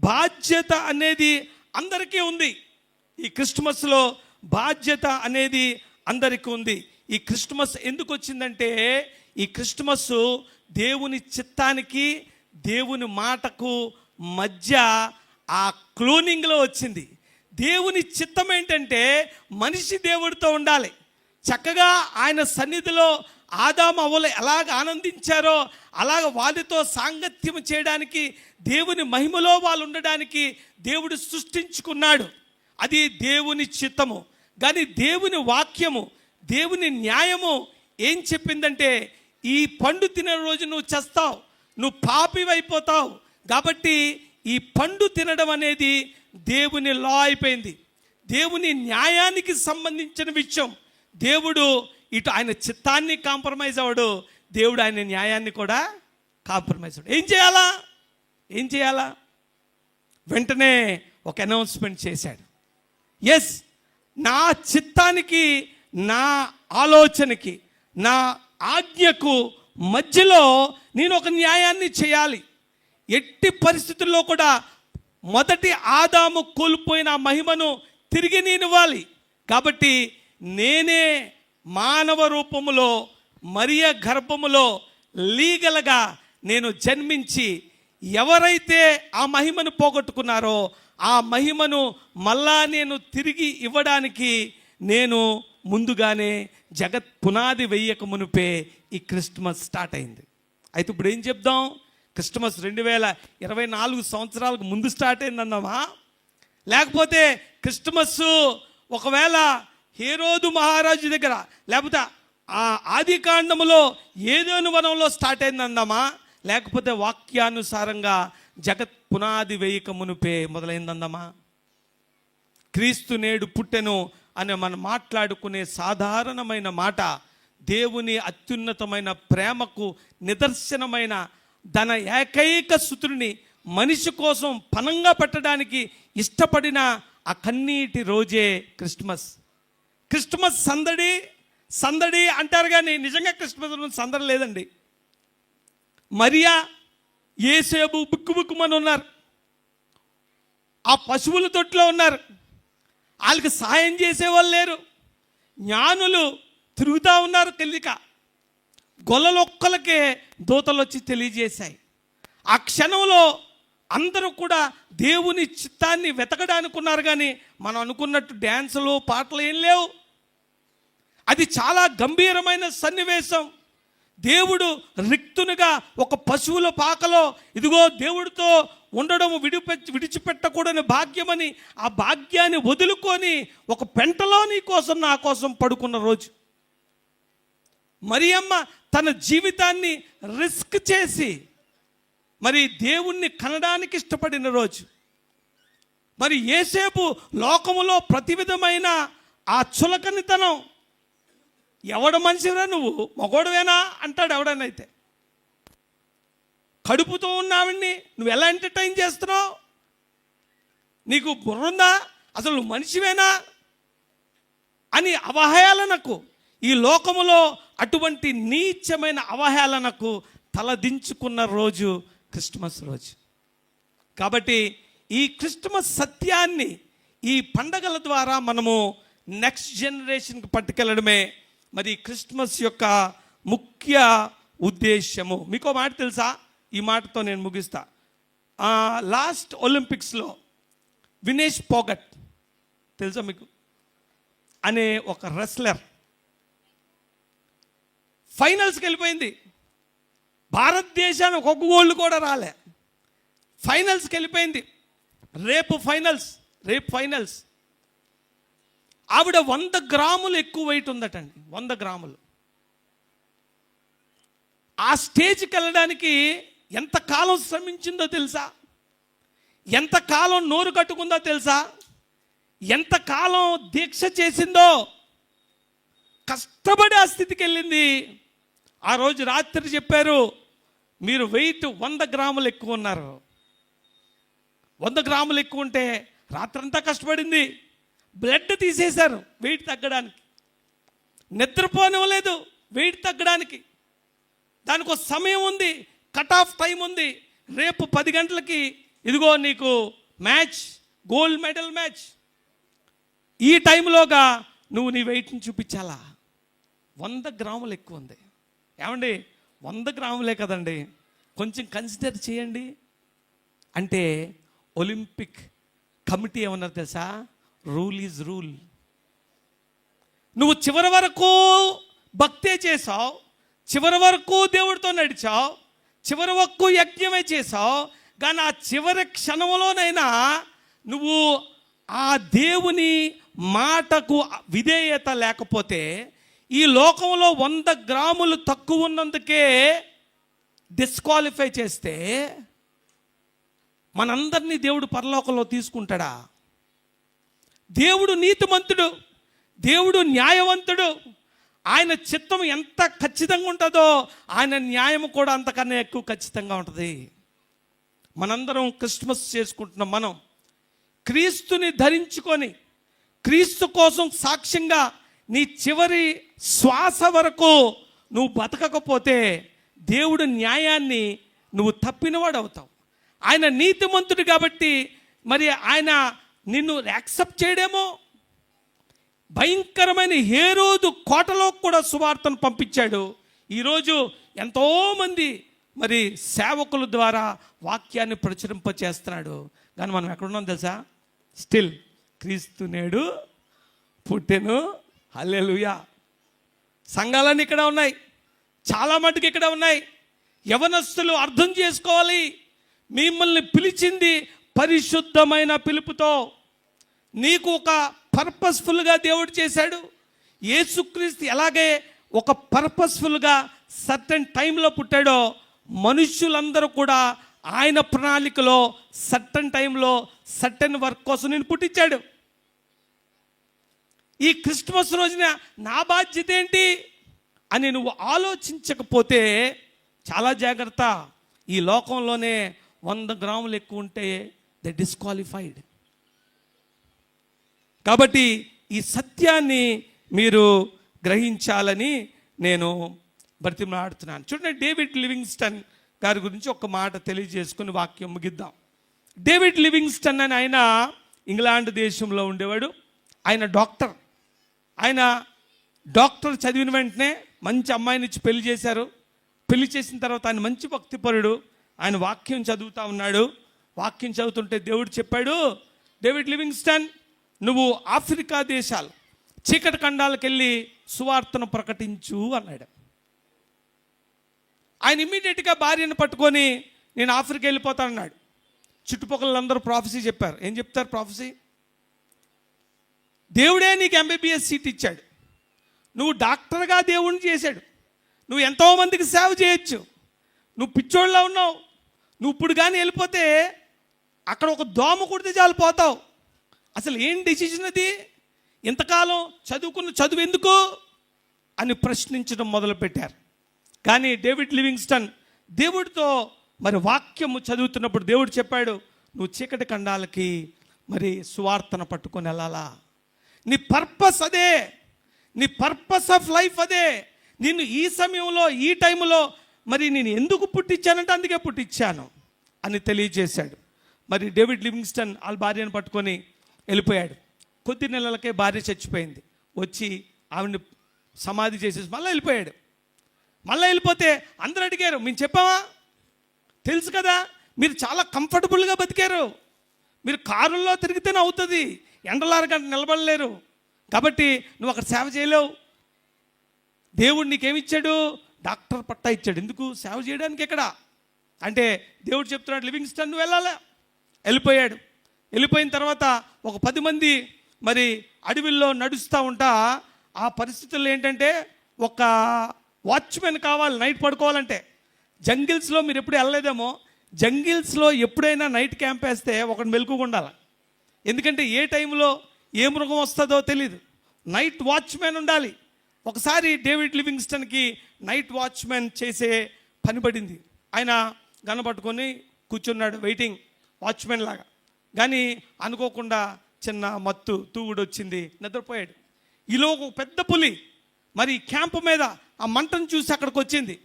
బాధ్యత అనేది అందరికీ ఉంది. ఈ క్రిస్మస్లో బాధ్యత అనేది అందరికీ ఉంది. ఈ క్రిస్మస్ ఎందుకు వచ్చిందంటే, ఈ క్రిస్మస్ దేవుని చిత్తానికి దేవుని మాటకు మధ్య ఆ క్లోనింగ్లో వచ్చింది. దేవుని చిత్తం ఏంటంటే మనిషి దేవుడితో ఉండాలి. చక్కగా ఆయన సన్నిధిలో ఆదాము అవ్వలు ఎలాగ ఆనందించారో అలాగ వారితో సాంగత్యం చేయడానికి, దేవుని మహిమలో వాళ్ళు ఉండడానికి దేవుడు సృష్టించుకున్నాడు. అది దేవుని చిత్తము. కానీ దేవుని వాక్యము, దేవుని న్యాయము ఏం చెప్పిందంటే, ఈ పండు తినే రోజు నువ్వు చస్తావు, నువ్వు పాపివైపోతావు. కాబట్టి ఈ పండు తినడం అనేది దేవుని లా అయిపోయింది. దేవుని న్యాయానికి సంబంధించిన విషయం. దేవుడు ఇటు ఆయన చిత్తాన్ని కాంప్రమైజ్ అవ్వడు, దేవుడు ఆయన న్యాయాన్ని కూడా కాంప్రమైజ్ అవ్వడు. ఏం చేయాలా? వెంటనే ఒక అనౌన్స్మెంట్ చేశాడు. ఎస్, నా చిత్తానికి, నా ఆలోచనకి, నా ఆజ్ఞకు మధ్యలో నేను ఒక న్యాయాన్ని చేయాలి. ఎట్టి పరిస్థితుల్లో కూడా మొదటి ఆదాము కోల్పోయిన మహిమను తిరిగి నేను ఇవ్వాలి. కాబట్టి నేనే మానవ రూపములో మరియ గర్భములో లీగల్గా నేను జన్మించి, ఎవరైతే ఆ మహిమను పోగొట్టుకున్నారో ఆ మహిమను మళ్ళా నేను తిరిగి ఇవ్వడానికి నేను ముందుగానే జగత్ పునాది వెయ్యక మునిపే ఈ క్రిస్మస్ స్టార్ట్ అయింది. అయితే ఇప్పుడు ఏం చెప్దాం? క్రిస్మస్ 2024 సంవత్సరాలకు ముందు స్టార్ట్ అయిందన్నామా? లేకపోతే క్రిస్మస్ ఒకవేళ హేరోదు మహారాజు దగ్గర, లేకపోతే ఆ ఆది కాండములో ఏదోని వనంలో స్టార్ట్ అయిందందామా? లేకపోతే వాక్యానుసారంగా జగత్ పునాది వేయక మునిపే మొదలైందందామా? క్రీస్తు నేడు పుట్టెను అని మనం మాట్లాడుకునే సాధారణమైన మాట దేవుని అత్యున్నతమైన ప్రేమకు నిదర్శనమైన తన ఏకైక సుతుడిని మనిషి కోసం పణంగా పెట్టడానికి ఇష్టపడిన ఆ కన్నీటి రోజే క్రిస్మస్. క్రిస్మస్ సందడి అంటారు, కానీ నిజంగా క్రిస్మస్ సందడి లేదండి. మరియా యేసేపు బుక్కుమని ఉన్నారు, ఆ పశువుల తొట్లో ఉన్నారు, వాళ్ళకి సాయం చేసేవాళ్ళు లేరు. జ్ఞానులు తిరుగుతూ ఉన్నారు తెలియక, గొల్లలొక్కలకే దూతలు వచ్చి తెలియజేశాయి. ఆ క్షణంలో అందరూ కూడా దేవుని చిత్తాన్ని వెతకడానికి ఉన్నారు, కానీ మనం అనుకున్నట్టు డ్యాన్సులు పాటలు ఏం లేవు. అది చాలా గంభీరమైన సన్నివేశం. దేవుడు రిక్తునిగా ఒక పశువుల పాకలో ఇదిగో దేవుడితో ఉండడం విడిచిపెట్టకూడని భాగ్యమని ఆ భాగ్యాన్ని వదులుకొని ఒక పెంటలో నీ కోసం నా కోసం పడుకున్న రోజు. మరియమ్మ తన జీవితాన్ని రిస్క్ చేసి మరి దేవుణ్ణి కనడానికి ఇష్టపడిన రోజు. మరి యేసేపు లోకములో ప్రతి విధమైన ఆ చులకనితనం, ఎవడ మనిషిరా నువ్వు, మగోడవేనా అంటాడు ఎవడనైతే. కడుపుతో ఉన్నావిడ్ని నువ్వు ఎలా ఎంటర్టైన్ చేస్తున్నావు, నీకు బుర్రుందా, అసలు నువ్వు మనిషివేనా అని అవహేళనకు, ఈ లోకములో అటువంటి నీచమైన అవహేళనకు తలదించుకున్న రోజు క్రిస్మస్ రోజు. కాబట్టి ఈ క్రిస్మస్ సత్యాన్ని ఈ పండగల ద్వారా మనము నెక్స్ట్ జనరేషన్కి పట్టుకెళ్ళడమే మరి క్రిస్మస్ యొక్క ముఖ్య ఉద్దేశము. మీకో మాట తెలుసా, ఈ మాటతో నేను ముగిస్తా. లాస్ట్ ఒలింపిక్స్లో వినేష్ పోగట్ తెలుసా మీకు అనే ఒక రెస్లర్ ఫైనల్స్కి వెళ్ళిపోయింది. భారతదేశానికి ఒక గోల్డ్ కూడా రాలే, ఫైనల్స్కి వెళ్ళిపోయింది. రేపు ఫైనల్స్. ఆవిడ 100 గ్రాములు ఎక్కువ వెయిట్ ఉందటండి, 100 గ్రాములు. ఆ స్టేజ్కి వెళ్ళడానికి ఎంతకాలం శ్రమించిందో తెలుసా, ఎంతకాలం నోరు కట్టుకుందో తెలుసా, ఎంతకాలం దీక్ష చేసిందో, కష్టపడి ఆ స్థితికి వెళ్ళింది. ఆ రోజు రాత్రి చెప్పారు, మీరు వెయిట్ 100 గ్రాములు ఎక్కువ ఉన్నారు. 100 గ్రాములు ఎక్కువ ఉంటే రాత్రంతా కష్టపడింది. బ్లడ్ తీసేశారు వెయిట్ తగ్గడానికి, నిద్రపోనివ్వలేదు వెయిట్ తగ్గడానికి. దానికి ఒక సమయం ఉంది, కట్ ఆఫ్ టైం ఉంది. రేపు 10 గంటలకి ఇదిగో నీకు మ్యాచ్, గోల్డ్ మెడల్ మ్యాచ్. ఈ టైంలోగా నువ్వు నీ వెయిట్ని చూపించాలా. 100 గ్రాములు ఎక్కువ ఉంది. ఏమండి 100 గ్రాములే కదండి, కొంచెం కన్సిడర్ చేయండి. అంటే ఒలింపిక్ కమిటీ ఏమన్నారు తెలుసా, రూల్ ఈజ్ రూల్. నువ్వు చివరి వరకు భక్తే చేసావు, చివరి వరకు దేవుడితో నడిచావు, చివరి వరకు యజ్ఞమే చేసావు, కానీ ఆ చివరి క్షణంలోనైనా నువ్వు ఆ దేవుని మాటకు విధేయత లేకపోతే, ఈ లోకంలో 100 గ్రాములు తక్కువ ఉన్నందుకే డిస్క్వాలిఫై చేస్తే మనందరినీ దేవుడు పరలోకంలో తీసుకుంటాడా? దేవుడు నీతిమంతుడు, దేవుడు న్యాయవంతుడు. ఆయన చిత్తం ఎంత ఖచ్చితంగా ఉంటుందో ఆయన న్యాయం కూడా అంతకన్నా ఎక్కువ ఖచ్చితంగా ఉంటుంది. మనందరం క్రిస్మస్ చేసుకుంటున్నాం. మనం క్రీస్తుని ధరించుకొని క్రీస్తు కోసం సాక్ష్యంగా నీ చివరి శ్వాస వరకు నువ్వు బతకకపోతే దేవుడు న్యాయాన్ని నువ్వు తప్పినవాడు అవుతావు. ఆయన నీతిమంతుడు కాబట్టి మరి ఆయన నిన్ను యాక్సెప్ట్ చేయడేమో. భయంకరమైన హేరోదు కోటలో కూడా సువార్తను పంపించాడు. ఈరోజు ఎంతోమంది మరి సేవకుల ద్వారా వాక్యాన్ని ప్రచురింపచేస్తున్నాడు. కానీ మనం ఎక్కడున్నాం తెలుసా? స్టిల్ క్రీస్తు నేడు పుట్టెను, హల్లెలూయా. సంఘాలన్నీ ఇక్కడ ఉన్నాయి, చాలా మటుకు ఇక్కడ ఉన్నాయి. యవనస్తులు అర్థం చేసుకోవాలి, మిమ్మల్ని పిలిచింది పరిశుద్ధమైన పిలుపుతో. నీకు ఒక పర్పస్ఫుల్గా దేవుడు చేశాడు. యేసుక్రీస్తు ఎలాగే ఒక పర్పస్ఫుల్గా సర్టెన్ టైంలో పుట్టాడో, మనుష్యులందరూ కూడా ఆయన ప్రణాళికలో సర్టెన్ టైంలో సర్టెన్ వర్క్ కోసం నేను పుట్టించాడు. ఈ క్రిస్మస్ రోజున నా బాధ్యత ఏంటి అని నువ్వు ఆలోచించకపోతే చాలా జాగ్రత్త. ఈ లోకంలోనే 100 గ్రాములు ఎక్కువ ఉంటే దే డిస్క్వాలిఫైడ్. కాబట్టి ఈ సత్యాన్ని మీరు గ్రహించాలని నేను బ్రతిమలాడుతున్నాను. చూడండి, డేవిడ్ లివింగ్స్టన్ గారి గురించి ఒక మాట తెలియజేసుకుని వాక్యం ముగిద్దాం. డేవిడ్ లివింగ్స్టన్ అని ఆయన ఇంగ్లాండ్ దేశంలో ఉండేవాడు. ఆయన డాక్టర్. ఆయన డాక్టర్ చదివిన వెంటనే మంచి అమ్మాయిని ఇచ్చి పెళ్లి చేశారు. పెళ్లి చేసిన తర్వాత ఆయన మంచి భక్తిపరుడు. ఆయన వాక్యం చదువుతా ఉన్నాడు. వాక్యం చదువుతుంటే దేవుడు చెప్పాడు, డేవిడ్ లివింగ్స్టన్, నువ్వు ఆఫ్రికా దేశాలు చీకటి ఖండాలకు వెళ్ళి సువార్తను ప్రకటించు అన్నాడు. ఆయన ఇమ్మీడియట్గా భార్యను పట్టుకొని నేను ఆఫ్రికా వెళ్ళిపోతానన్నాడు. చుట్టుపక్కలందరూ ప్రాఫెసీ చెప్పారు. ఏం చెప్తారు ప్రాఫెసీ? దేవుడే నీకు ఎంబీబీఎస్ సీట్ ఇచ్చాడు, నువ్వు డాక్టర్గా దేవుడిని చేశాడు, నువ్వు ఎంతోమందికి సేవ చేయొచ్చు, నువ్వు పిచ్చోళ్ళ ఉన్నావు, నువ్వు ఇప్పుడు కానీ వెళ్ళిపోతే అక్కడ ఒక దోమ కుడితే చాలు పోతావు. అసలు ఏం డెసిషన్ అది? ఇంతకాలం చదువుకున్న చదువు ఎందుకు అని ప్రశ్నించడం మొదలుపెట్టారు. కానీ డేవిడ్ లివింగ్స్టన్ దేవుడితో మరి వాక్యము చదువుతున్నప్పుడు దేవుడు చెప్పాడు, నువ్వు చీకటి ఖండాలకి మరి సువార్తను పట్టుకొని వెళ్ళాలా. నీ పర్పస్ అదే, నీ పర్పస్ ఆఫ్ లైఫ్ అదే. నిన్ను ఈ సమయంలో ఈ టైంలో మరి నేను ఎందుకు పుట్టించానంటే అందుకే పుట్టించాను అని తెలియజేశాడు. మరి డేవిడ్ లివింగ్స్టన్ వాళ్ళ భార్యను పట్టుకొని వెళ్ళిపోయాడు. కొద్ది నెలలకే భార్య చచ్చిపోయింది. వచ్చి ఆవిడని సమాధి చేసేసి మళ్ళీ వెళ్ళిపోయాడు. మళ్ళీ వెళ్ళిపోతే అందరూ అడిగారు, మేము చెప్పావా? తెలుసు కదా, మీరు చాలా కంఫర్టబుల్గా బతికారు, మీరు కారుల్లో తిరిగితేనే అవుతుంది, ఎండలారు గంట నిలబడలేరు, కాబట్టి నువ్వు అక్కడ సేవ చేయలేవు. దేవుడు నీకేమిచ్చాడు? డాక్టర్ పట్టా ఇచ్చాడు. ఎందుకు? సేవ చేయడానికి. ఎక్కడ అంటే దేవుడు చెప్తున్నాడు, లివింగ్స్టన్ నువ్వు వెళ్ళాలా. వెళ్ళిపోయాడు. వెళ్ళిపోయిన తర్వాత ఒక 10 మంది మరి అడవిల్లో నడుస్తూ ఉంటా. ఆ పరిస్థితుల్లో ఏంటంటే ఒక వాచ్మెన్ కావాలి నైట్ పడుకోవాలంటే. జంగిల్స్లో మీరు ఎప్పుడు వెళ్ళలేదేమో, జంగిల్స్లో ఎప్పుడైనా నైట్ క్యాంప్ వేస్తే ఒకటి మెలకుగా ఉండాలి. ఎందుకంటే ఏ టైంలో ఏ మృగం వస్తుందో తెలీదు. నైట్ వాచ్మెన్ ఉండాలి. ఒకసారి డేవిడ్ లివింగ్స్టన్కి నైట్ వాచ్మెన్ చేసే పని పడింది. ఆయన గన్ను పట్టుకొని కూర్చున్నాడు వెయిటింగ్ వాచ్మెన్ లాగా. కానీ అనుకోకుండా చిన్న మత్తు తూగుడు వచ్చింది, నిద్రపోయాడు. ఈలో ఒక పెద్ద పులి మరి క్యాంపు మీద ఆ మంటను చూసి అక్కడికి వచ్చింది.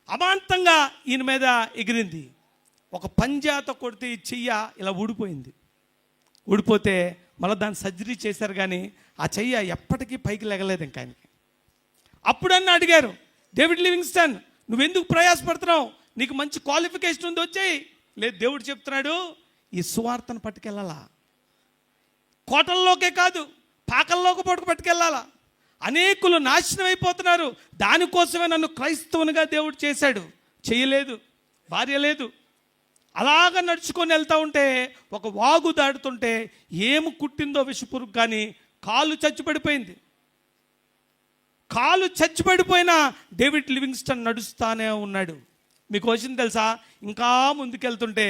అమాంతంగా ఈయన మీద ఎగిరింది. ఒక పంజాతో కొడితే ఈ చెయ్య ఇలా ఊడిపోయింది. ఊడిపోతే మళ్ళీ దాన్ని సర్జరీ చేశారు, కానీ ఆ చెయ్య ఎప్పటికీ పైకి లెగలేదు ఇంకా ఆయనకి. అప్పుడన్నా అడిగారు, డేవిడ్ లివింగ్స్టన్ నువ్వెందుకు ప్రయాసపడుతున్నావు, నీకు మంచి క్వాలిఫికేషన్ ఉంది, వచ్చాయి. లేదు, దేవుడు చెప్తున్నాడు ఈ సువార్తను పట్టుకెళ్ళాలా. కోటల్లోకే కాదు, పాకల్లోకి పట్టుకెళ్ళాలా. అనేకులు నాశనం అయిపోతున్నారు. దానికోసమే నన్ను క్రైస్తవునిగా దేవుడు చేశాడు. చేయలేదు, భార్య లేదు. అలాగ నడుచుకొని వెళ్తూ ఉంటే ఒక వాగు దాడుతుంటే ఏమి కుట్టిందో విషపురుగు, కానీ కాలు చచ్చిపడిపోయింది. కాలు చచ్చిపడిపోయినా డేవిడ్ లివింగ్స్టన్ నడుస్తానే ఉన్నాడు. మీకు వచ్చింది తెలుసా, ఇంకా ముందుకెళ్తుంటే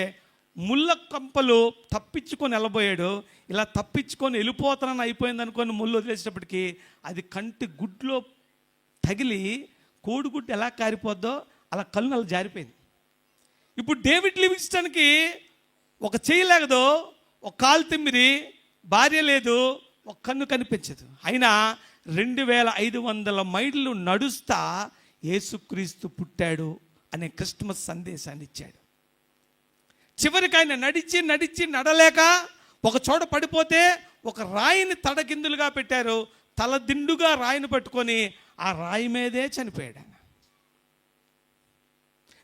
ముళ్ళ కంపలు తప్పించుకొని వెళ్ళబోయాడు. ఇలా తప్పించుకొని వెళ్ళిపోతానని అయిపోయింది అనుకొని ముళ్ళు వదిలేసేటప్పటికి అది కంటి గుడ్లో తగిలి కోడిగుడ్డు ఎలా కారిపోద్దో అలా కళ్ళు అలా జారిపోయింది. ఇప్పుడు డేవిడ్ లివింగ్స్టన్కి ఒక చెయ్యి లేగదు, ఒక కాలు తిమ్మిరి, భార్య లేదు, ఒక కన్ను కనిపించదు. అయినా 2500 మైళ్ళు నడుస్తా యేసుక్రీస్తు పుట్టాడు అనే క్రిస్మస్ సందేశాన్ని ఇచ్చాడు. చివరికి ఆయన నడిచి నడలేక ఒక చోట పడిపోతే ఒక రాయిని తడకిందులుగా పెట్టారు. తల దిండుగా రాయిని పట్టుకొని ఆ రాయి మీదే చనిపోయాడు ఆయన.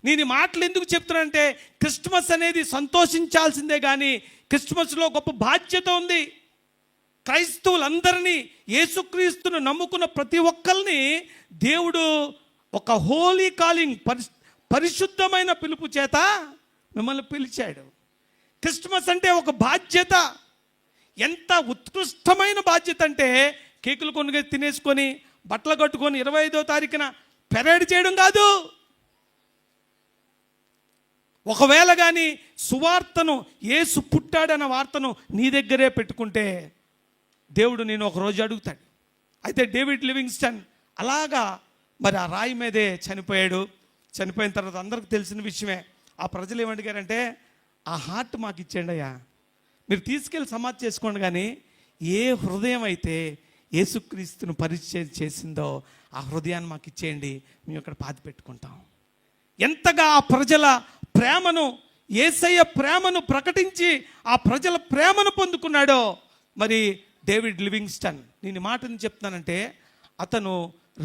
నేను ఈ మాటలు ఎందుకు చెప్తున్నానంటే క్రిస్మస్ అనేది సంతోషించాల్సిందే, కానీ క్రిస్మస్లో గొప్ప బాధ్యత ఉంది. క్రైస్తవులందరినీ, యేసుక్రీస్తును నమ్ముకున్న ప్రతి ఒక్కరిని దేవుడు ఒక హోలీ కాలింగ్, పరిశుద్ధమైన పిలుపు చేత మిమ్మల్ని పిలిచాడు. క్రిస్మస్ అంటే ఒక బాధ్యత. ఎంత ఉత్కృష్టమైన బాధ్యత అంటే కేకులు కొనుగ తినేసుకొని బట్టలు కట్టుకొని 25వ తారీఖున పెరేడ్ చేయడం కాదు. ఒకవేళ కానీ సువార్తను, యేసు పుట్టాడన్న వార్తను నీ దగ్గరే పెట్టుకుంటే దేవుడు నేను ఒకరోజు అడుగుతాడు. అయితే డేవిడ్ లివింగ్స్టన్ అలాగా మరి ఆ రాయి మీదే చనిపోయాడు. చనిపోయిన తర్వాత అందరికి తెలిసిన విషయమే. ఆ ప్రజలు ఏమడిగారంటే, ఆ హార్ట్ మాకు ఇచ్చేయండి అయ్యా, మీరు తీసుకెళ్ళి సమాధి చేసుకోండి, కానీ ఏ హృదయం అయితే యేసుక్రీస్తును పరిచయం చేసిందో ఆ హృదయాన్ని మాకు ఇచ్చేయండి, మేము ఇక్కడ పాతి పెట్టుకుంటాం. ఎంతగా ఆ ప్రజల ప్రేమను, యేసయ్య ప్రేమను ప్రకటించి ఆ ప్రజల ప్రేమను పొందుకున్నాడో మరి డేవిడ్ లివింగ్స్టన్. నేను ఈ మాటను చెప్తున్నానంటే అతను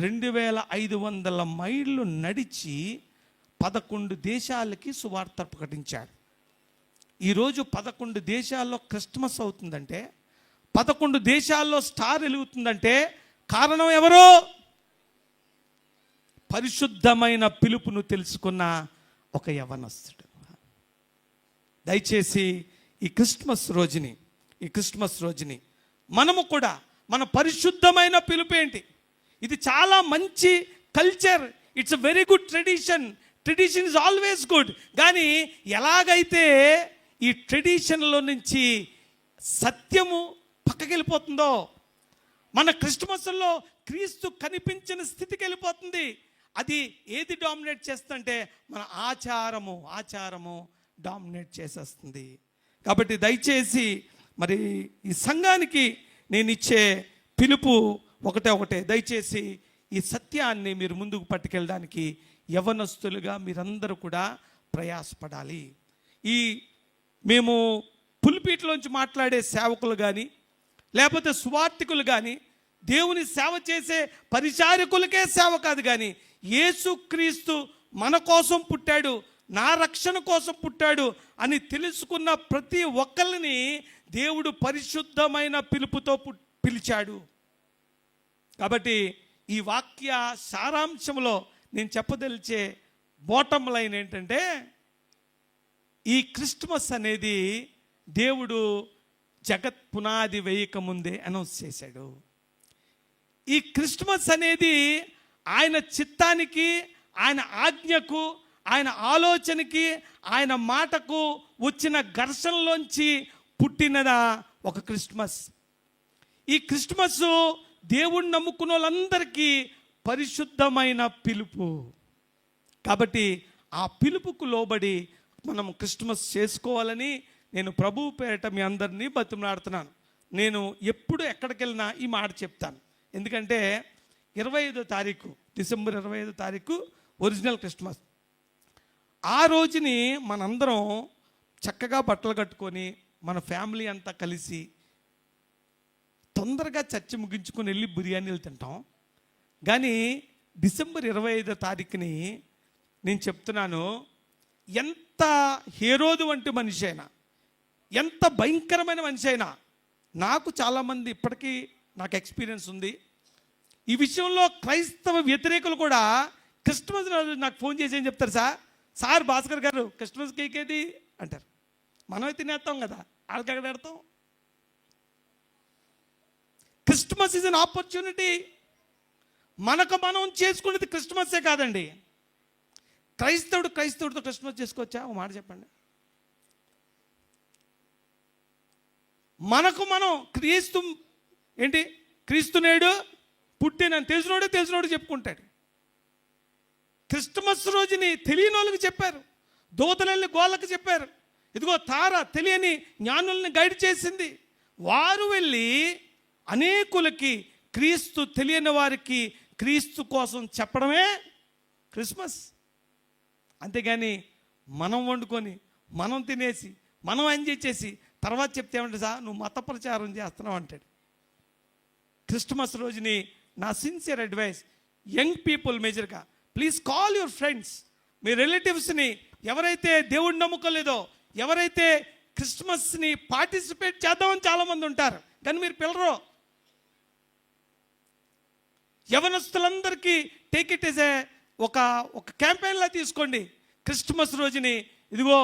2500 మైళ్ళు నడిచి 11 దేశాలకి సువార్త ప్రకటించాడు. ఈరోజు 11 దేశాల్లో క్రిస్మస్ అవుతుందంటే, 11 దేశాల్లో స్టార్ వెలుగుతుందంటే కారణం ఎవరు? పరిశుద్ధమైన పిలుపును తెలుసుకున్న ఒక యవనస్తుడు. దయచేసి ఈ క్రిస్మస్ రోజుని మనము కూడా మన పరిశుద్ధమైన పిలుపు ఏంటి? ఇది చాలా మంచి culture, it's a very good tradition is always good. కానీ ఎలాగైతే ఈ ట్రెడిషన్లో నుంచి సత్యము పక్కకి వెళ్ళిపోతుందో, మన క్రిస్మస్లో క్రీస్తు కనిపించిన స్థితికి వెళ్ళిపోతుంది. అది ఏది డామినేట్ చేస్తుందంటే మన ఆచారము డామినేట్ చేసేస్తుంది. కాబట్టి దయచేసి మరి ఈ సంఘానికి నేను ఇచ్చే పిలుపు ఒకటే, దయచేసి ఈ సత్యాన్ని మీరు ముందుకు పట్టుకెళ్ళడానికి యవనస్తులుగా మీరందరూ కూడా ప్రయాసపడాలి. మేము పులిపీట్లోంచి మాట్లాడే సేవకులు కానీ, లేకపోతే సువార్థికులు కానీ, దేవుని సేవ చేసే పరిచారకులకే సేవ కాదు, కానీ యేసుక్రీస్తు మన కోసం పుట్టాడు, నా రక్షణ కోసం పుట్టాడు అని తెలుసుకున్న ప్రతి ఒక్కరిని దేవుడు పరిశుద్ధమైన పిలుపుతో పిలిచాడు. కాబట్టి ఈ వాక్య సారాంశంలో నేను చెప్పదలిచే బాటమ్ లైన్ ఏంటంటే, ఈ క్రిస్మస్ అనేది దేవుడు జగత్ పునాది వేయక ముందే అనౌన్స్ చేశాడు. ఈ క్రిస్మస్ అనేది ఆయన చిత్తానికి, ఆయన ఆజ్ఞకు, ఆయన ఆలోచనకి, ఆయన మాటకు వచ్చిన ఘర్షణలోంచి పుట్టిన ఒక క్రిస్మస్. ఈ క్రిస్మస్ దేవుణ్ణి నమ్ముకున్న వాళ్ళందరికీ పరిశుద్ధమైన పిలుపు. కాబట్టి ఆ పిలుపుకు లోబడి మనం క్రిస్మస్ చేసుకోవాలని నేను ప్రభువు పేరిట మీ అందరినీ బతిమలాడుతున్నాను. నేను ఎప్పుడు ఎక్కడికి వెళ్ళినా ఈ మాట చెప్తాను. ఎందుకంటే 25వ తారీఖు, డిసెంబర్ 25వ తారీఖు ఒరిజినల్ క్రిస్మస్. ఆ రోజుని మనందరం చక్కగా బట్టలు కట్టుకొని మన ఫ్యామిలీ అంతా కలిసి తొందరగా చర్చ ముగించుకొని వెళ్ళి బిర్యానీలు తింటాం. కానీ డిసెంబర్ 25వ తారీఖుని నేను చెప్తున్నాను, ఎంత హేరోదు వంటి మనిషి అయినా, ఎంత భయంకరమైన మనిషి అయినా, నాకు చాలామంది ఇప్పటికీ నాకు ఎక్స్పీరియన్స్ ఉంది ఈ విషయంలో. క్రైస్తవ వ్యతిరేకులు కూడా క్రిస్మస్ రోజు నాకు ఫోన్ చేసి ఏం చెప్తారు, సార్ భాస్కర్ గారు క్రిస్మస్ కేక్ ఏది అంటారు. మనమే తినేస్తాం కదా, వాళ్ళకి ఎక్కడ పెడతాం? Christmas is an opportunity. మనకు మనం చేసుకునేది క్రిస్మస్సే కాదండి. క్రైస్తవుడితో క్రిస్మస్ చేసుకోవచ్చా? ఒక మాట చెప్పండి. మనకు మనం క్రీస్తు నేడు పుట్టినని తెలిసినోడు చెప్పుకుంటాడు. క్రిస్మస్ రోజుని తెలియని వాళ్ళకి చెప్పారు, దూతలెళ్ళి గోళ్ళకి చెప్పారు. ఇదిగో తార తెలియని జ్ఞానుల్ని గైడ్ చేసింది. వారు వెళ్ళి అనేకులకి, క్రీస్తు తెలియని వారికి క్రీస్తు కోసం చెప్పడమే క్రిస్మస్. అంతేగాని మనం వండుకొని, మనం తినేసి, మనం ఎంజాయ్ చేసి తర్వాత చెప్తే ఏమంటే, నువ్వు మత ప్రచారం చేస్తున్నావు అంటాడు. క్రిస్మస్ రోజుని నా సిన్సియర్ అడ్వైస్, యంగ్ పీపుల్ మేజర్గా ప్లీజ్ కాల్ యువర్ ఫ్రెండ్స్, మీ రిలేటివ్స్ని, ఎవరైతే దేవుడిని నమ్ముకోలేదో, ఎవరైతే క్రిస్మస్ని పార్టిసిపేట్ చేద్దామని చాలామంది ఉంటారు కానీ మీరు పిల్లరు. యవనస్తులందరికీ టేక్ ఇట్ ఎస్ ఒక క్యాంపెయిన్లా తీసుకోండి. క్రిస్మస్ రోజుని ఇదిగో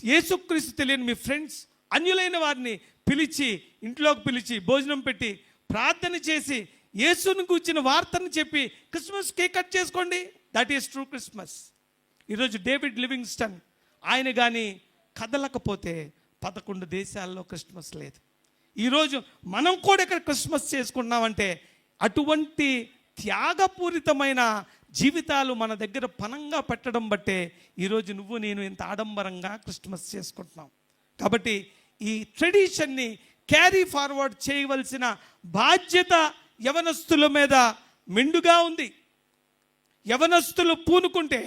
యేసుక్రీస్తు తెలియని మీ ఫ్రెండ్స్, అన్యులైన వారిని పిలిచి, ఇంట్లోకి పిలిచి భోజనం పెట్టి ప్రార్థన చేసి యేసుని కూర్చిన వార్తను చెప్పి క్రిస్మస్ కేక్ కట్ చేసుకోండి. That is true Christmas. ఈరోజు డేవిడ్ లివింగ్స్టన్ ఆయన కానీ కదలకపోతే 11 దేశాల్లో క్రిస్మస్ లేదు. ఈరోజు మనం కూడా ఇక్కడ క్రిస్మస్ చేసుకుంటున్నామంటే అటువంటి త్యాగపూరితమైన జీవితాలు మన దగ్గర పనంగా పెట్టడం బట్టే ఈరోజు నువ్వు నేను ఇంత ఆడంబరంగా క్రిస్మస్ చేసుకుంటున్నాం. కాబట్టి ఈ ట్రెడిషన్ని క్యారీ ఫార్వర్డ్ చేయవలసిన బాధ్యత యవనస్తుల మీద మెండుగా ఉంది. యవనస్తులు పూనుకుంటే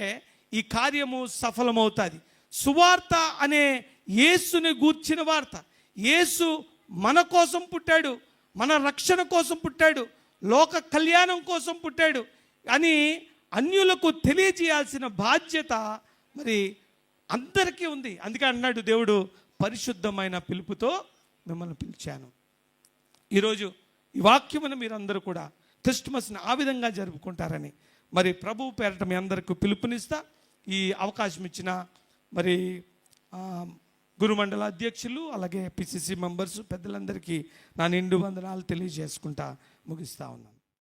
ఈ కార్యము సఫలమవుతుంది. సువార్త అనే యేసుని గూర్చిన వార్త. యేసు మన కోసం పుట్టాడు, మన రక్షణ కోసం పుట్టాడు, లోక కళ్యాణం కోసం పుట్టాడు అని అన్యులకు తెలియజేయాల్సిన బాధ్యత మరి అందరికీ ఉంది. అందుకే అన్నాడు దేవుడు, పరిశుద్ధమైన పిలుపుతో మిమ్మల్ని పిలిచాను. ఈరోజు ఈ వాక్యమును మీరందరూ కూడా క్రిస్మస్ని ఆ విధంగా జరుపుకుంటారని మరి ప్రభువు పేరట మీ అందరికీ పిలుపునిస్తా ఈ అవకాశం ఇచ్చిన మరి గురుమండల అధ్యక్షులు అలాగే పిసిసి మెంబర్స్ పెద్దలందరికీ నా నిండు వందనాలు తెలియజేసుకుంటా ముగిస్తా ఉన్నాను.